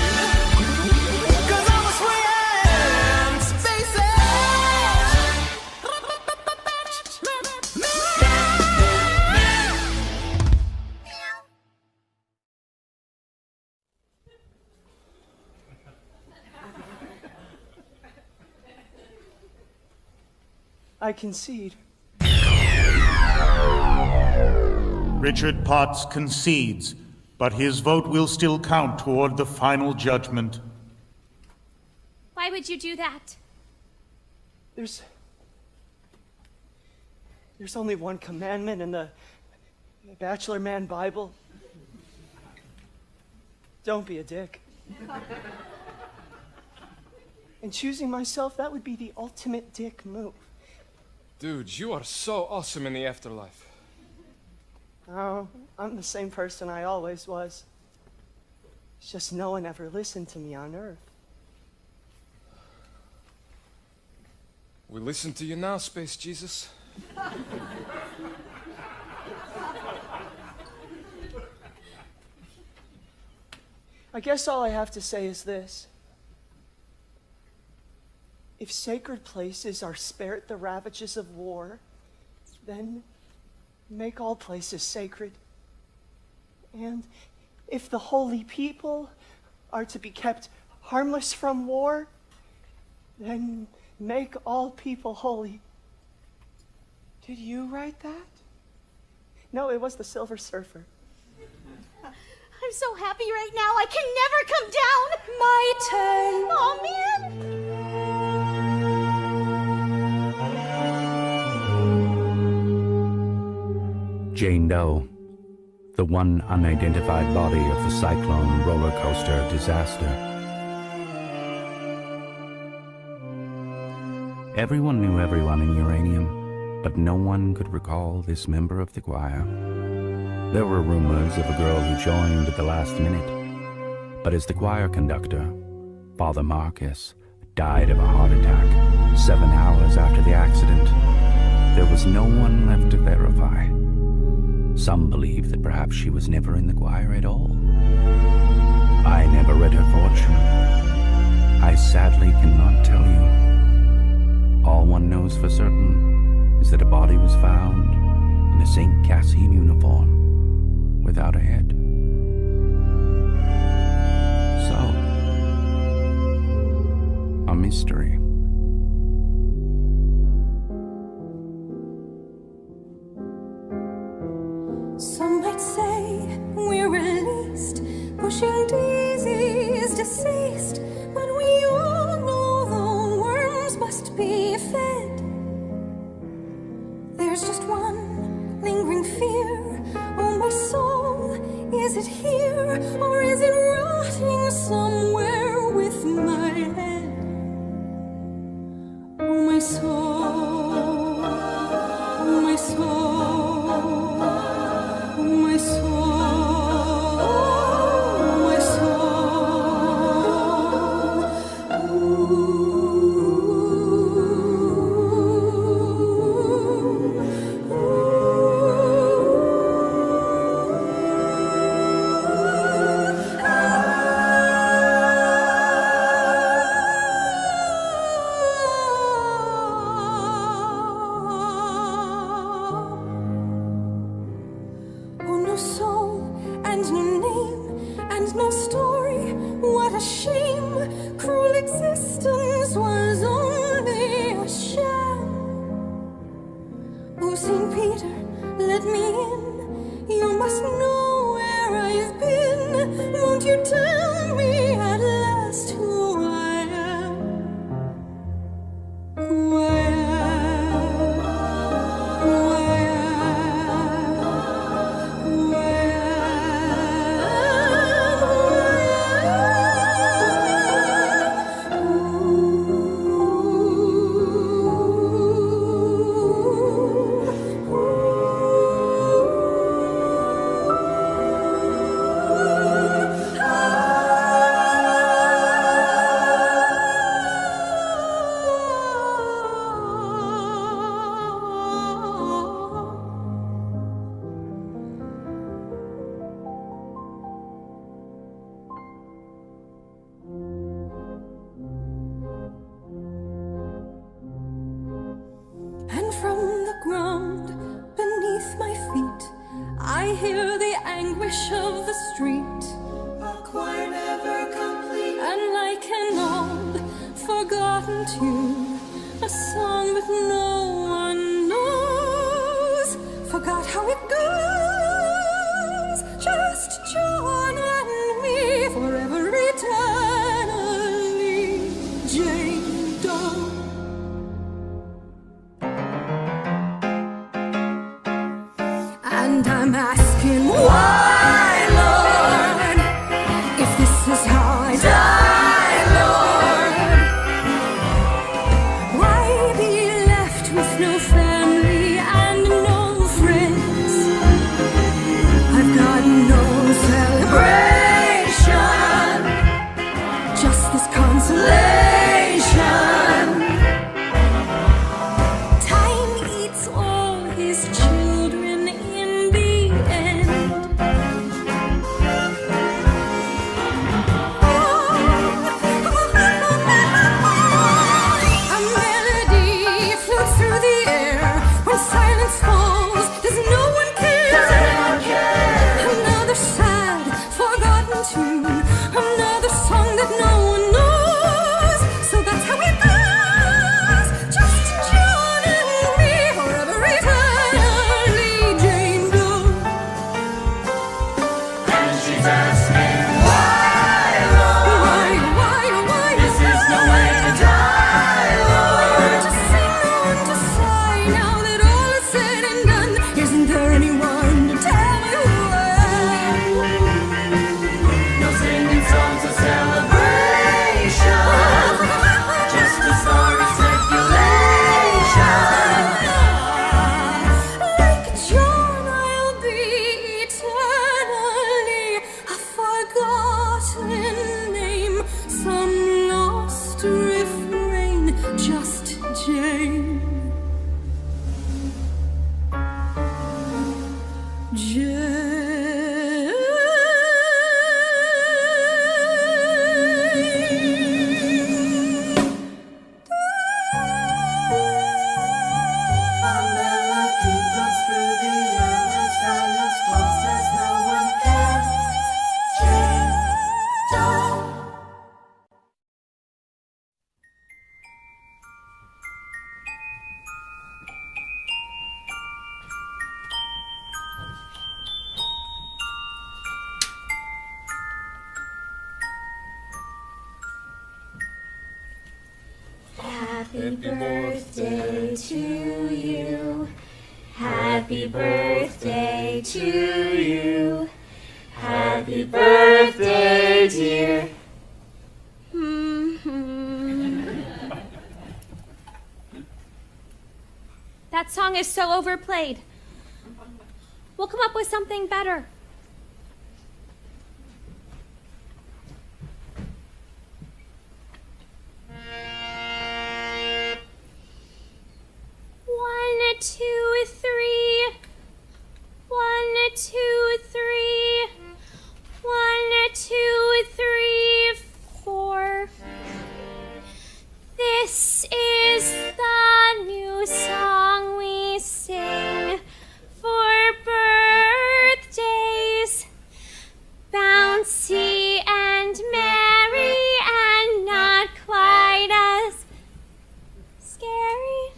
I concede. Richard Potts concedes, but his vote will still count toward the final judgment. Why would you do that? There's only one commandment in the Bachelor Man Bible. Don't be a dick. And choosing myself, that would be the ultimate dick move. Dude, you are so awesome in the afterlife. Oh, I'm the same person I always was. It's just no one ever listened to me on Earth. We listen to you now, Space Jesus. I guess all I have to say is this. If sacred places are spared the ravages of war, then make all places sacred. And if the holy people are to be kept harmless from war, then make all people holy. Did you write that? No, it was the Silver Surfer. I'm so happy right now, I can never come down! My turn! Oh, man! Jane Doe, the one unidentified body of the Cyclone roller coaster disaster. Everyone knew everyone in Uranium, but no one could recall this member of the choir. There were rumors of a girl who joined at the last minute, but as the choir conductor, Father Marcus, died of a heart attack 7 hours after the accident, there was no one left to verify. Some believe that perhaps she was never in the choir at all. I never read her fortune. I sadly cannot tell you. All one knows for certain is that a body was found in a St. Cassian uniform without a head. So, a mystery. Some might say we're released, pushing daisies deceased, but we all know the worms must be fed. There's just one lingering fear. Oh, my soul, is it here, or is it rotting somewhere with my head? Oh, my soul, oh, my soul, oh, my soul, oh, my soul. Oh, no soul and no name and no story. What a shame! Cruel existence was only a sham. Oh, St. Peter, let me in. You must know where I've been. Won't you tell me at last who I am? Who I am? Who I am? Who I And from the ground beneath my feet, I hear the anguish of the street. A choir never complete, and like an old forgotten tune, a song that no one knows, forgot how it goes. What's this consolation? Time eats all his children in the end. A melody floats through the air. When silence falls, does no one care? Does anyone care? Another sad, forgotten tune. Another song that no one knows. So that's how it goes. Just John and me, forever eternally Jane Doe. And she's asking why, Lord? Why? This is no way to die, Lord. To sing on, to sigh, now that all is said and done. Isn't there anyone to tell me who I am? No singing songs of celebration, just a sorry speculation. Like John, I'll be eternally a forgotten name, some lost refrain, just Jane. A melody floats through the air when silence falls. There's no one cares. Jane Doe. Happy birthday to you. Happy birthday to you. Happy birthday, dear. That song is so overplayed. We'll come up with something better. One, two, three. 1, 2, 3. 1, 2, 3, 4. This is the new song we sing for birthdays. Bouncy and merry and not quite as scary.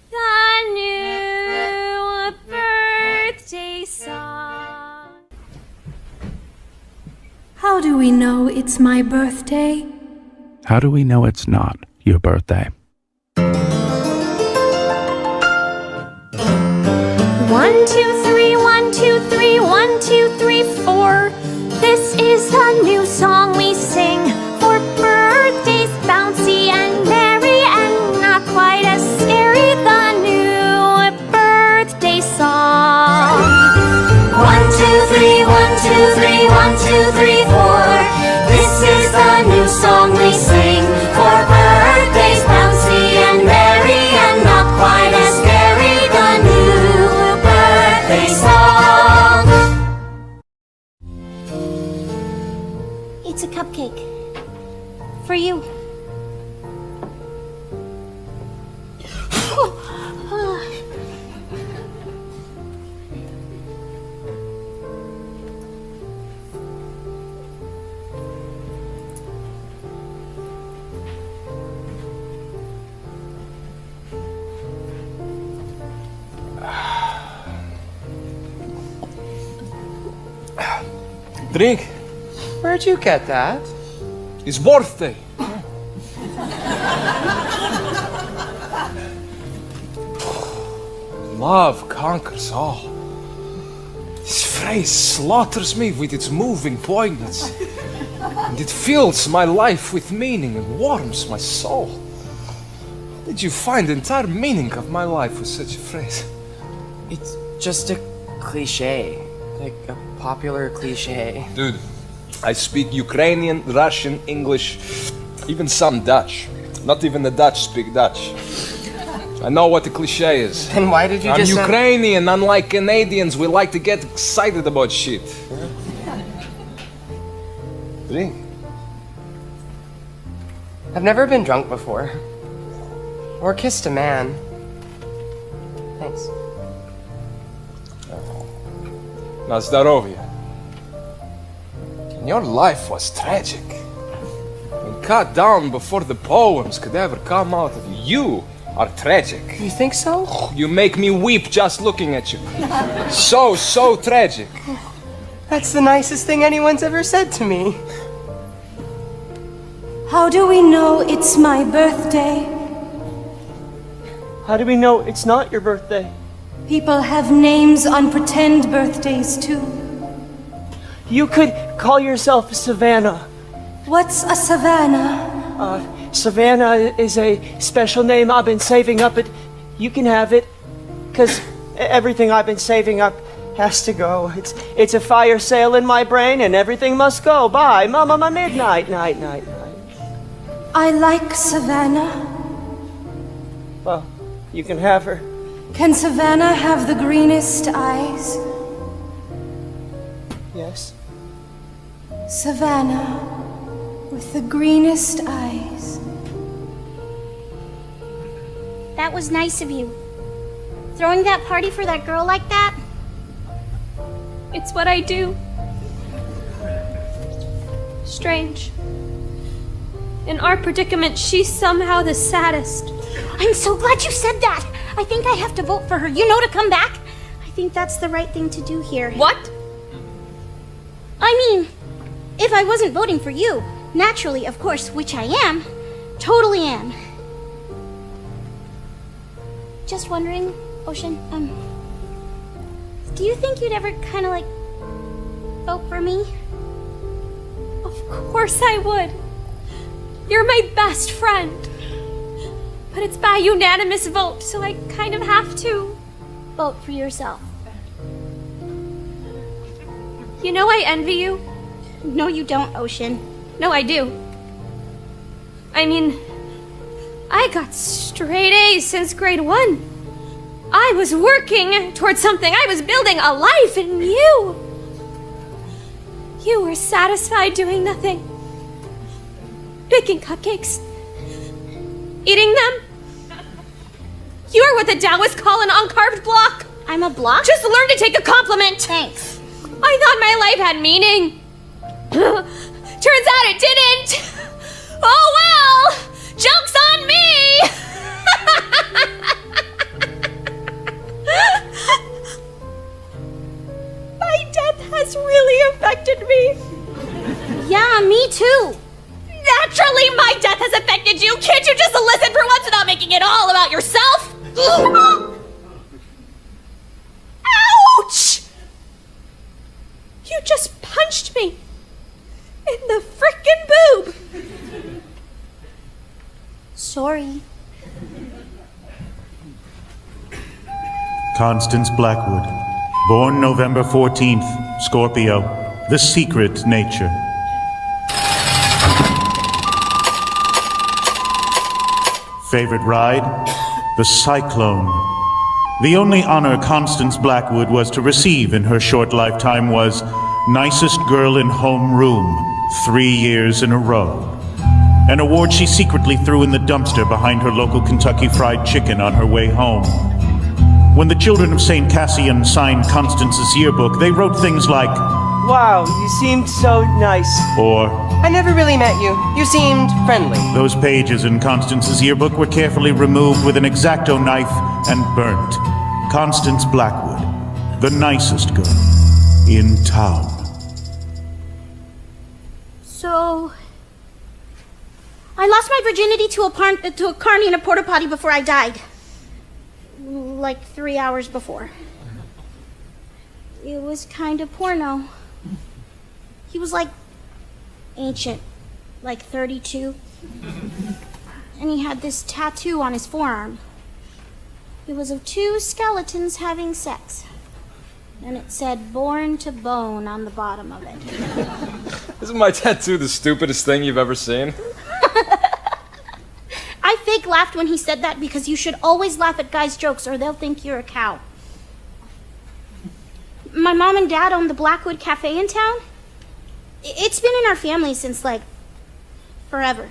The new birthday song. How do we know it's my birthday? How do we know it's not your birthday? 1, 2, 3, 1, 2, 3, 1, 2, 3, 4. This is the new song we sing for birthdays, bouncy and merry and not quite as scary. The new birthday song. 1, 2, 3, 1, 2, 3, 1, 2, 3, 4. This is the new song we sing for birthdays, bouncy and merry and not quite as scary. The new birthday song. It's a cupcake. For you. Drink. Where'd you get that? It's birthday. Love conquers all. This phrase slaughters me with its moving poignancy. And it fills my life with meaning and warms my soul. How did you find the entire meaning of my life with such a phrase? It's just a cliche. Like a popular cliche. Dude, I speak Ukrainian, Russian, English, even some Dutch. Not even the Dutch speak Dutch. I know what the cliche is. Then why did you I'm just... Ukrainian, unlike Canadians, we like to get excited about shit. Drink. I've never been drunk before. Or kissed a man. Thanks. Na zdоровье. Your life was tragic. And cut down before the poems could ever come out of you. You are tragic. You think so? You make me weep just looking at you. So tragic. That's the nicest thing anyone's ever said to me. How do we know it's my birthday? How do we know it's not your birthday? People have names on pretend birthdays too. You could call yourself Savannah. What's a Savannah? Savannah is a special name I've been saving up, but you can have it. Because everything I've been saving up has to go. It's a fire sale in my brain and everything must go. Bye, Mama, my midnight, night. I like Savannah. Well, you can have her. Can Savannah have the greenest eyes? Yes. Savannah with the greenest eyes. That was nice of you. Throwing that party for that girl like that? It's what I do. Strange. In our predicament, she's somehow the saddest. I'm so glad you said that. I think I have to vote for her. You know, to come back. I think that's the right thing to do here. What? I mean, if I wasn't voting for you, naturally, of course, which I am, totally am. Just wondering, Ocean, do you think you'd ever kind of like vote for me? Of course I would. You're my best friend. But it's by unanimous vote, so I kind of have to vote for yourself. You know I envy you. No, you don't, Ocean. No, I do. I mean, I got straight A's since grade 1. I was working towards something. I was building a life, and you were satisfied doing nothing. Baking cupcakes. Eating them. You are what the Taoists call an uncarved block. I'm a block? Just learn to take a compliment. Thanks. I thought my life had meaning. Turns out it didn't. Oh well! Joke's on me! My death has really affected me. Yeah, me too. Naturally, my death has affected you. Can't you just listen for once without making it all about yourself? Ouch! You just punched me in the frickin' boob. Sorry. Constance Blackwood, born November 14th, Scorpio, The Secret Nature. Favorite ride? The Cyclone. The only honor Constance Blackwood was to receive in her short lifetime was Nicest Girl in Homeroom, 3 years in a row. An award she secretly threw in the dumpster behind her local Kentucky Fried Chicken on her way home. When the children of St. Cassian signed Constance's yearbook, they wrote things like, "Wow, you seemed so nice." Or, "I never really met you. You seemed friendly." Those pages in Constance's yearbook were carefully removed with an X-Acto knife and burnt. Constance Blackwood, the nicest girl in town. So, I lost my virginity to a carny in a porta potty before I died. Like 3 hours before. It was kind of porno. He was like ancient, like 32. And he had this tattoo on his forearm. It was of 2 skeletons having sex. And it said "born to bone" on the bottom of it. Isn't my tattoo the stupidest thing you've ever seen? I fake laughed when he said that because you should always laugh at guys' jokes or they'll think you're a cow. My mom and dad own the Blackwood Cafe in town. It's been in our family since, like, forever.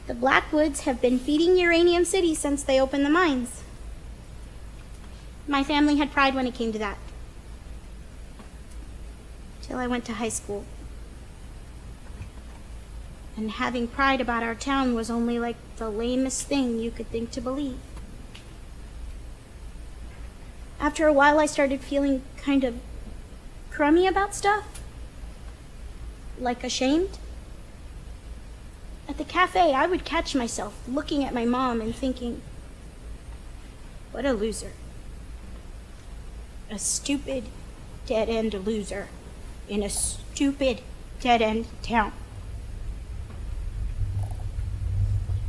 The Blackwoods have been feeding Uranium City since they opened the mines. My family had pride when it came to that. Till I went to high school. And having pride about our town was only like the lamest thing you could think to believe. After a while, I started feeling kind of crummy about stuff. Like ashamed. At the cafe, I would catch myself looking at my mom and thinking, what a loser. A stupid, dead-end loser in a stupid, dead-end town.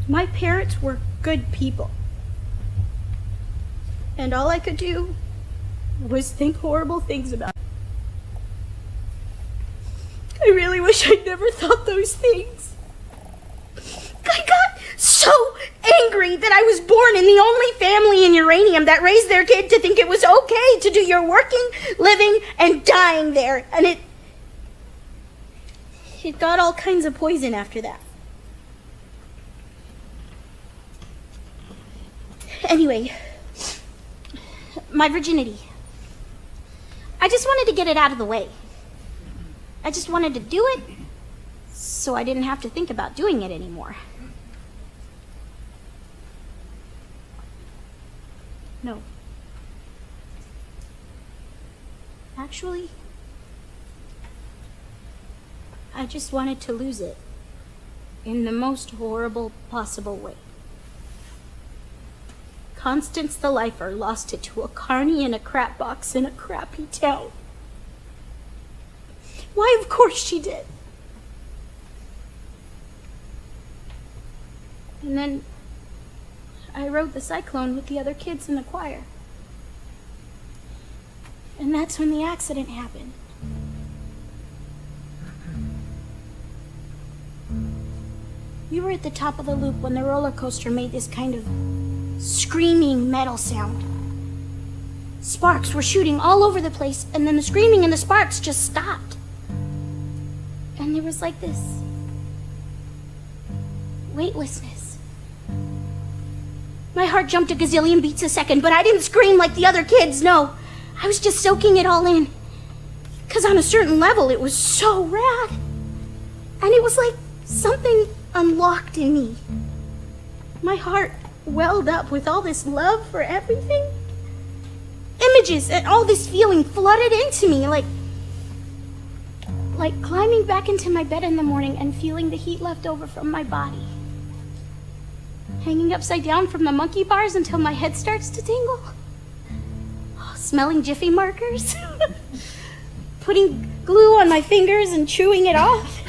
My parents were good people. And all I could do was think horrible things about it. I really wish I'd never thought those things. I got so angry that I was born in the only family in Uranium that raised their kid to think it was okay to do your working, living, and dying there. And it got all kinds of poison after that. Anyway, my virginity. I just wanted to get it out of the way. I just wanted to do it so I didn't have to think about doing it anymore. No. Actually, I just wanted to lose it in the most horrible possible way. Constance the Lifer lost it to a carny in a crap box in a crappy town. Why, of course she did. And then I rode the Cyclone with the other kids in the choir. And that's when the accident happened. We were at the top of the loop when the roller coaster made this kind of screaming metal sound. Sparks were shooting all over the place, and then the screaming and the sparks just stopped. And there was like this weightlessness. My heart jumped a gazillion beats a second, but I didn't scream like the other kids, no. I was just soaking it all in. 'Cause on a certain level, it was so rad. And it was like something unlocked in me. My heart welled up with all this love for everything. Images and all this feeling flooded into me, like climbing back into my bed in the morning and feeling the heat left over from my body. Hanging upside down from the monkey bars until my head starts to tingle. Oh, smelling Jiffy markers. Putting glue on my fingers and chewing it off.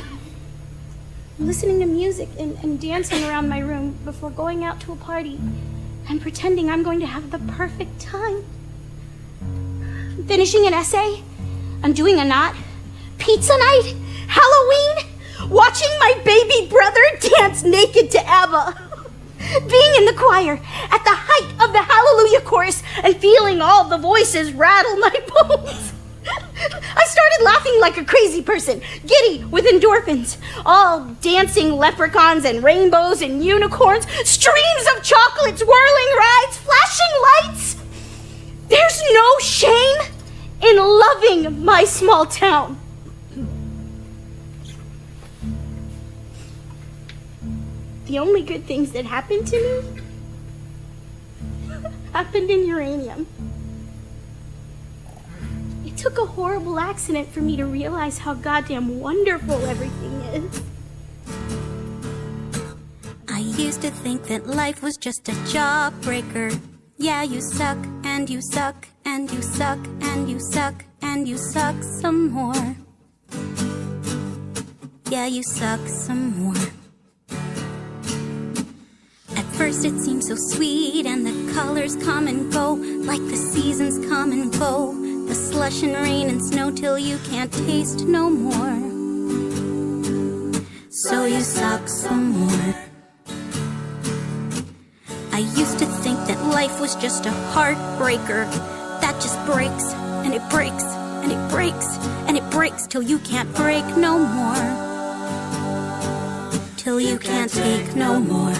Listening to music and dancing around my room before going out to a party and pretending I'm going to have the perfect time. Finishing an essay, undoing a knot, pizza night, Halloween, watching my baby brother dance naked to ABBA, being in the choir at the height of the Hallelujah chorus and feeling all the voices rattle my bones. I started laughing like a crazy person, giddy with endorphins, all dancing leprechauns and rainbows and unicorns, streams of chocolates, whirling rides, flashing lights. There's no shame in loving my small town. The only good things that happened to me happened in Uranium. It took a horrible accident for me to realize how goddamn wonderful everything is. I used to think that life was just a jawbreaker. Yeah, you suck, and you suck, and you suck, and you suck, and you suck some more. Yeah, you suck some more. At first it seemed so sweet, and the colors come and go, like the seasons come and go. The slush and rain and snow till you can't taste no more. so you suck some more. I used to think that life was just a heartbreaker that just breaks, and it breaks, and it breaks, and it breaks till you can't break no more. Till you can't take no more.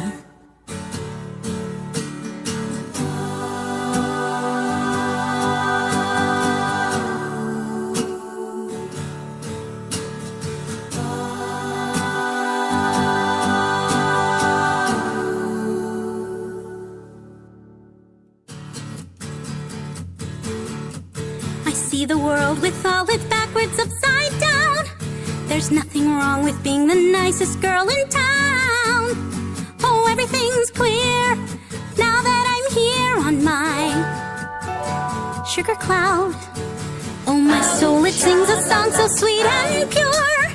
The world with all its backwards upside down. There's nothing wrong with being the nicest girl in town. Oh, everything's clear now that I'm here on my sugar cloud. Oh, my soul, it sings a song so sweet and pure.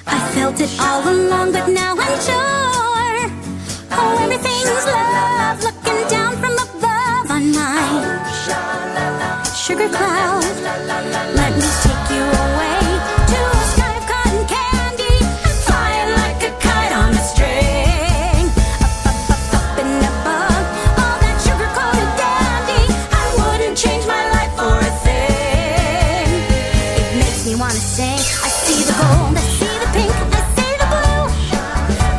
I felt it all along, but now I'm sure. Oh, everything's love, looking down from above on my sugar cloud. Let me take you away to a sky of cotton candy and fly like a kite on a string. Up and above all that sugar-coated dandy. I wouldn't change my life for a thing. It makes me wanna sing. I see the gold, I see the pink, I see the blue.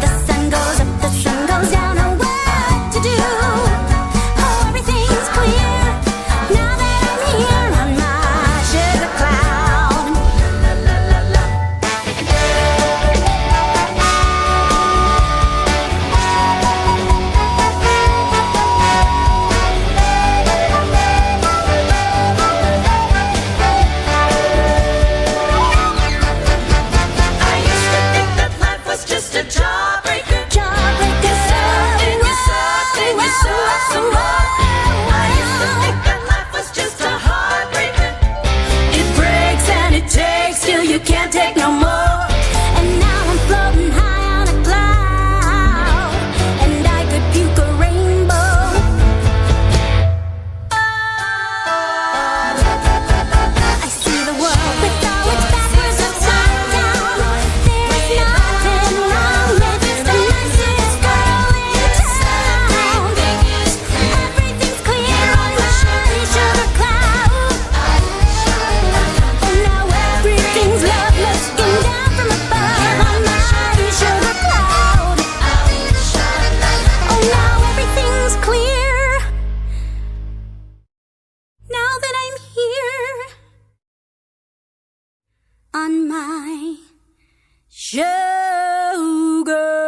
The sun goes up, the sun goes down. Oh, what to do? Oh, everything's clear now that I'm here on my sugar cloud. I used to think that life was just a jawbreaker. Jawbreaker, And you sucked, and you sucked some more. I used to think that life was just a heartbreaker. It breaks and it takes till you can't take no more. And now I'm floating high on a cloud, and I could puke a rainbow. I see the world with all its backwards upside down. There's nothing wrong with the nicest girl in town. Everything's clear on my sugar cloud. Oh, now everything's love, looking down from above on my sugar cloud. Oh, now everything's clear now that I'm here on my sugar cloud.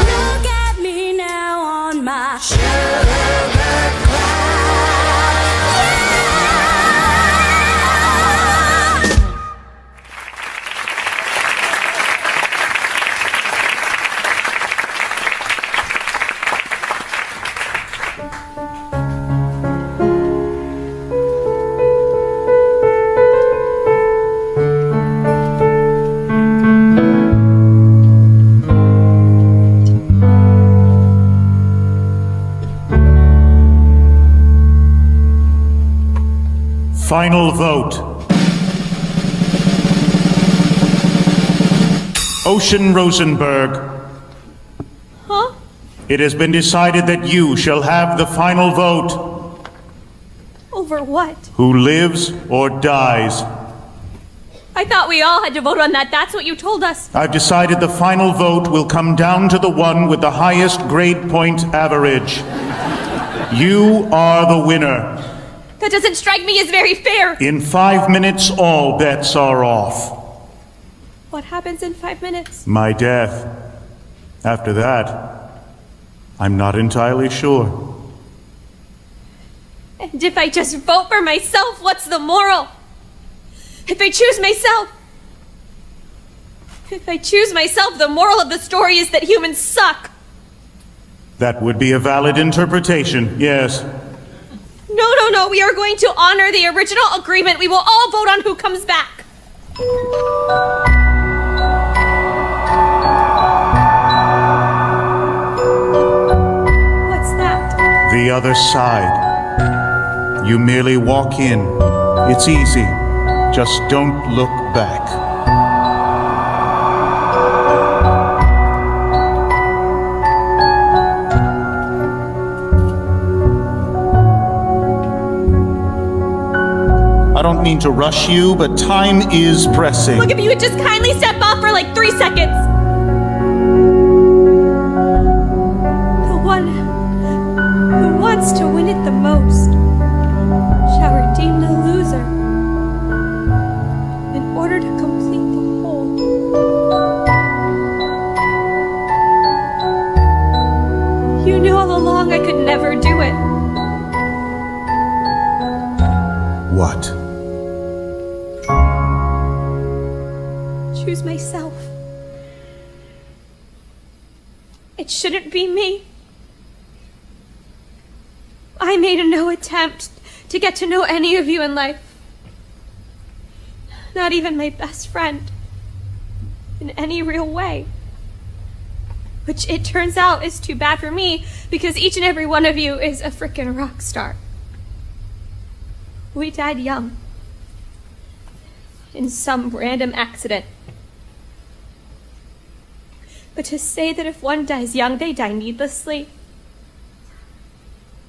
Look at me now on my sugar Final vote. Ocean Rosenberg, Huh? it has been decided that you shall have the final vote. Over what? Who lives or dies? I thought we all had to vote on that. That's what you told us. I've decided the final vote will come down to the one with the highest grade point average. You are the winner. That doesn't strike me as very fair. In 5 minutes, all bets are off. What happens in 5 minutes? My death. After that, I'm not entirely sure. And if I just vote for myself, what's the moral? If I choose myself, the moral of the story is that humans suck. That would be a valid interpretation, yes. No, we are going to honor the original agreement. We will all vote on who comes back. What's that? The other side. You merely walk in. It's easy. Just don't look back. I don't mean to rush you, but time is pressing. Look, if you would just kindly step off for like 3 seconds. The one who wants to win it the most shall redeem the loser in order to complete the whole. You knew all along I could never do it. What? Choose myself. It shouldn't be me. I made no attempt to get to know any of you in life. Not even my best friend. In any real way. Which it turns out is too bad for me, because each and every one of you is a frickin' rock star. We died young. In some random accident. But to say that if one dies young, they die needlessly,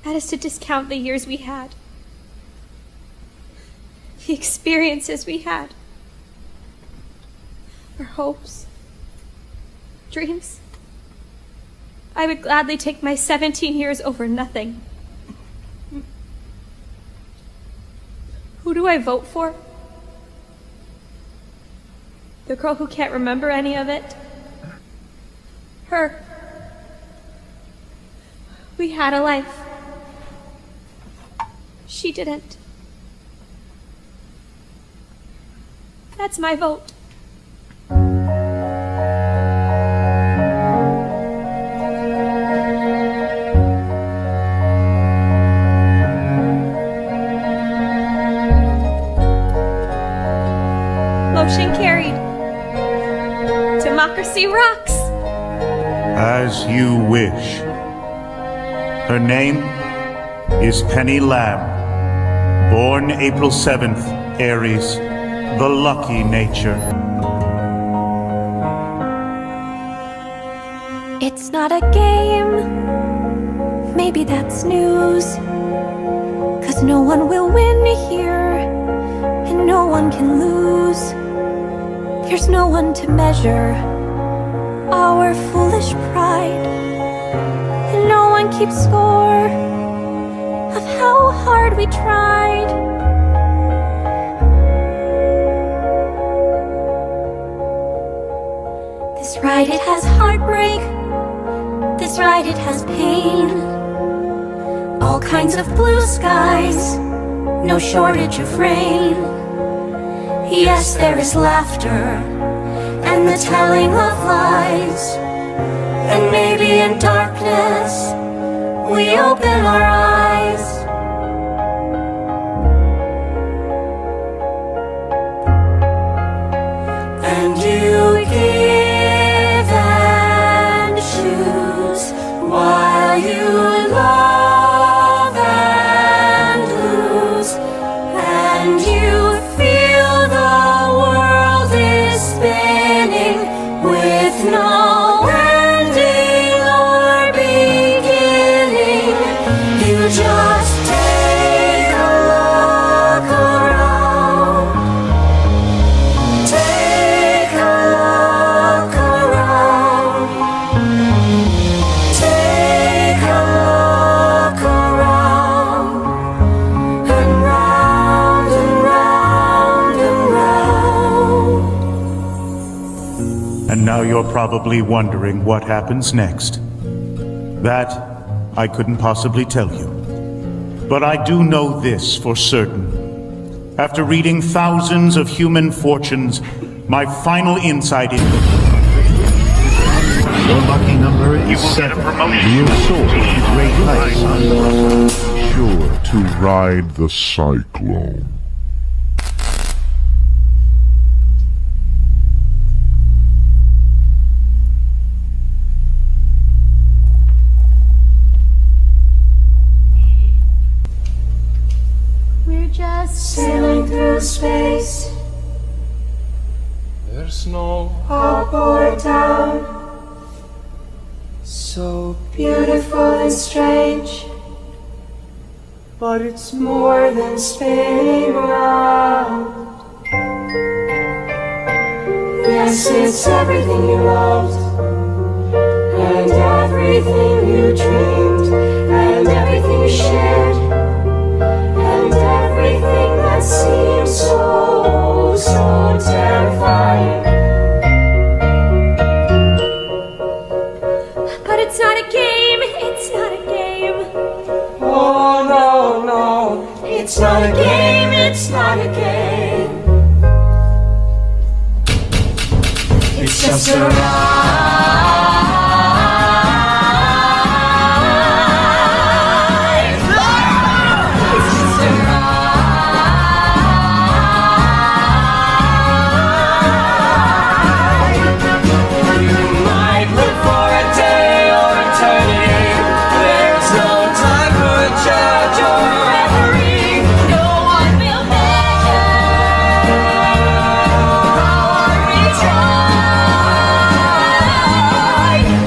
that is to discount the years we had. The experiences we had. Our hopes. Dreams. I would gladly take my 17 years over nothing. Who do I vote for? The girl who can't remember any of it? Her. We had a life. She didn't. That's my vote. Motion carried. Democracy rocks. As you wish. Her name is Penny Lamb. Born April 7th, Aries, the lucky nature. It's not a game. Maybe that's news. 'Cause no one will win here, and no one can lose. There's no one to measure our foolish pride, and no one keeps score of how hard we tried. This ride, it has heartbreak. This ride, it has pain. All kinds of blue skies, no shortage of rain. Yes, there is laughter and the telling of lies. And maybe in darkness we open our eyes. And you give and choose while you love and lose. And you feel the world is spinning with no ending or beginning. You just take a look around. Take a look around. Take a look around. And round and round and round. And now you're probably wondering what happens next. That I couldn't possibly tell you. But I do know this for certain. After reading thousands of human fortunes, my final insight is... Your lucky number is 7. You'll soar to great heights. Sure to ride the Cyclone. We're just sailing through space. There's no Up or down, so beautiful and strange, but it's more than spinning round. Yes, it's everything you loved, and everything you dreamed, and everything you shared, and everything that seems so, so terrifying. But it's not a game, it's not a game. Oh no, no, it's not a game, it's not a game. It's just a ride. It's just a ride. You might live for a day or eternity. There's no time for a judge or a referee. No one will measure our return.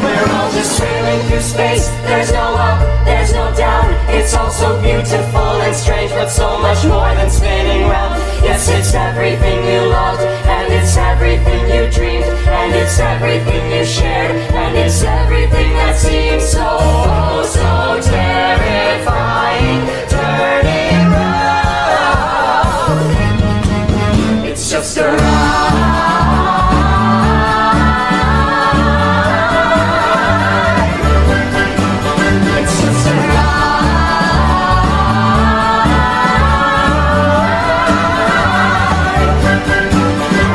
We're all just sailing through space. There's no up, there's no down. It's all so beautiful and strange, but so much more than spinning round. Yes, it's everything you loved, and it's everything you dreamed, and it's everything you shared, and it's everything that seems so, so terrifying. Turning round, it's just a ride. It's just a ride.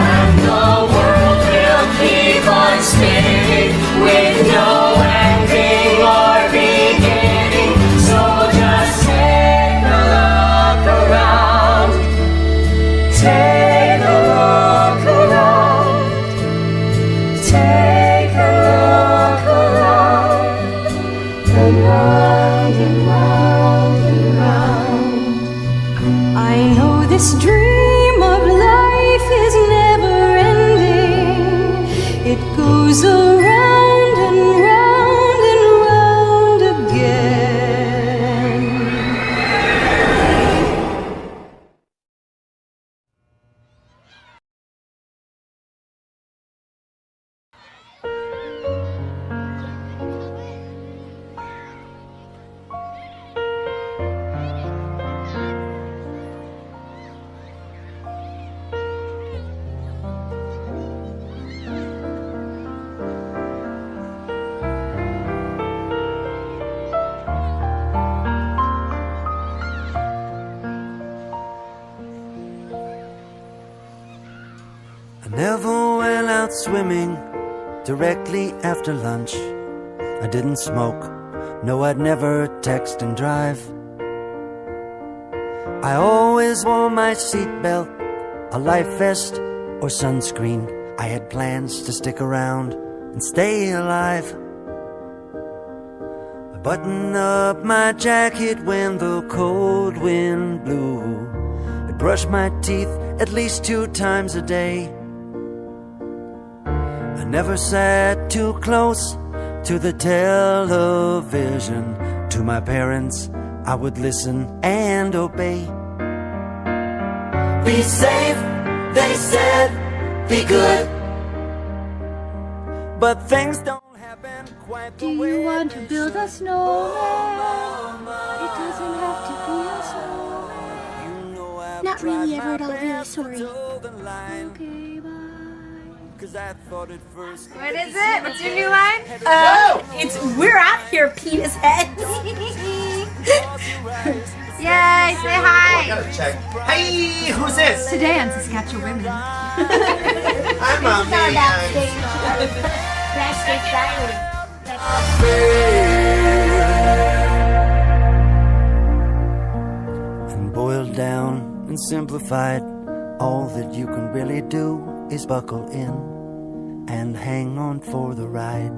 And the world will keep on spinning with no ending or beginning. So just take a look around. Take a look around. Take a look around. And round and round and round. I know this dream of life is never ending. It goes around and round and round again. I never went out swimming directly after lunch. I didn't smoke, no, I'd never text and drive. I always wore my seatbelt, a life vest, or sunscreen. I had plans to stick around and stay alive. I buttoned up my jacket when the cold wind blew. I brushed my teeth at least 2 times a day. I never sat too close to the television. To my parents, I would listen and obey. Be safe, they said, be good. But things don't happen quite the way. Do you want to build a snowman? It doesn't have to be a snowman. Not really, Everett. I'm really sorry. Okay, bye. Cause I thought at first. What is it? What's your new line? It's we're out here, penis heads. Yay, say hi. Gotta check. Hey, who's this? Today on Saskatchewan. I'm on the Backstage diary. And boiled down and simplified, all that you can really do is buckle in and hang on for the ride.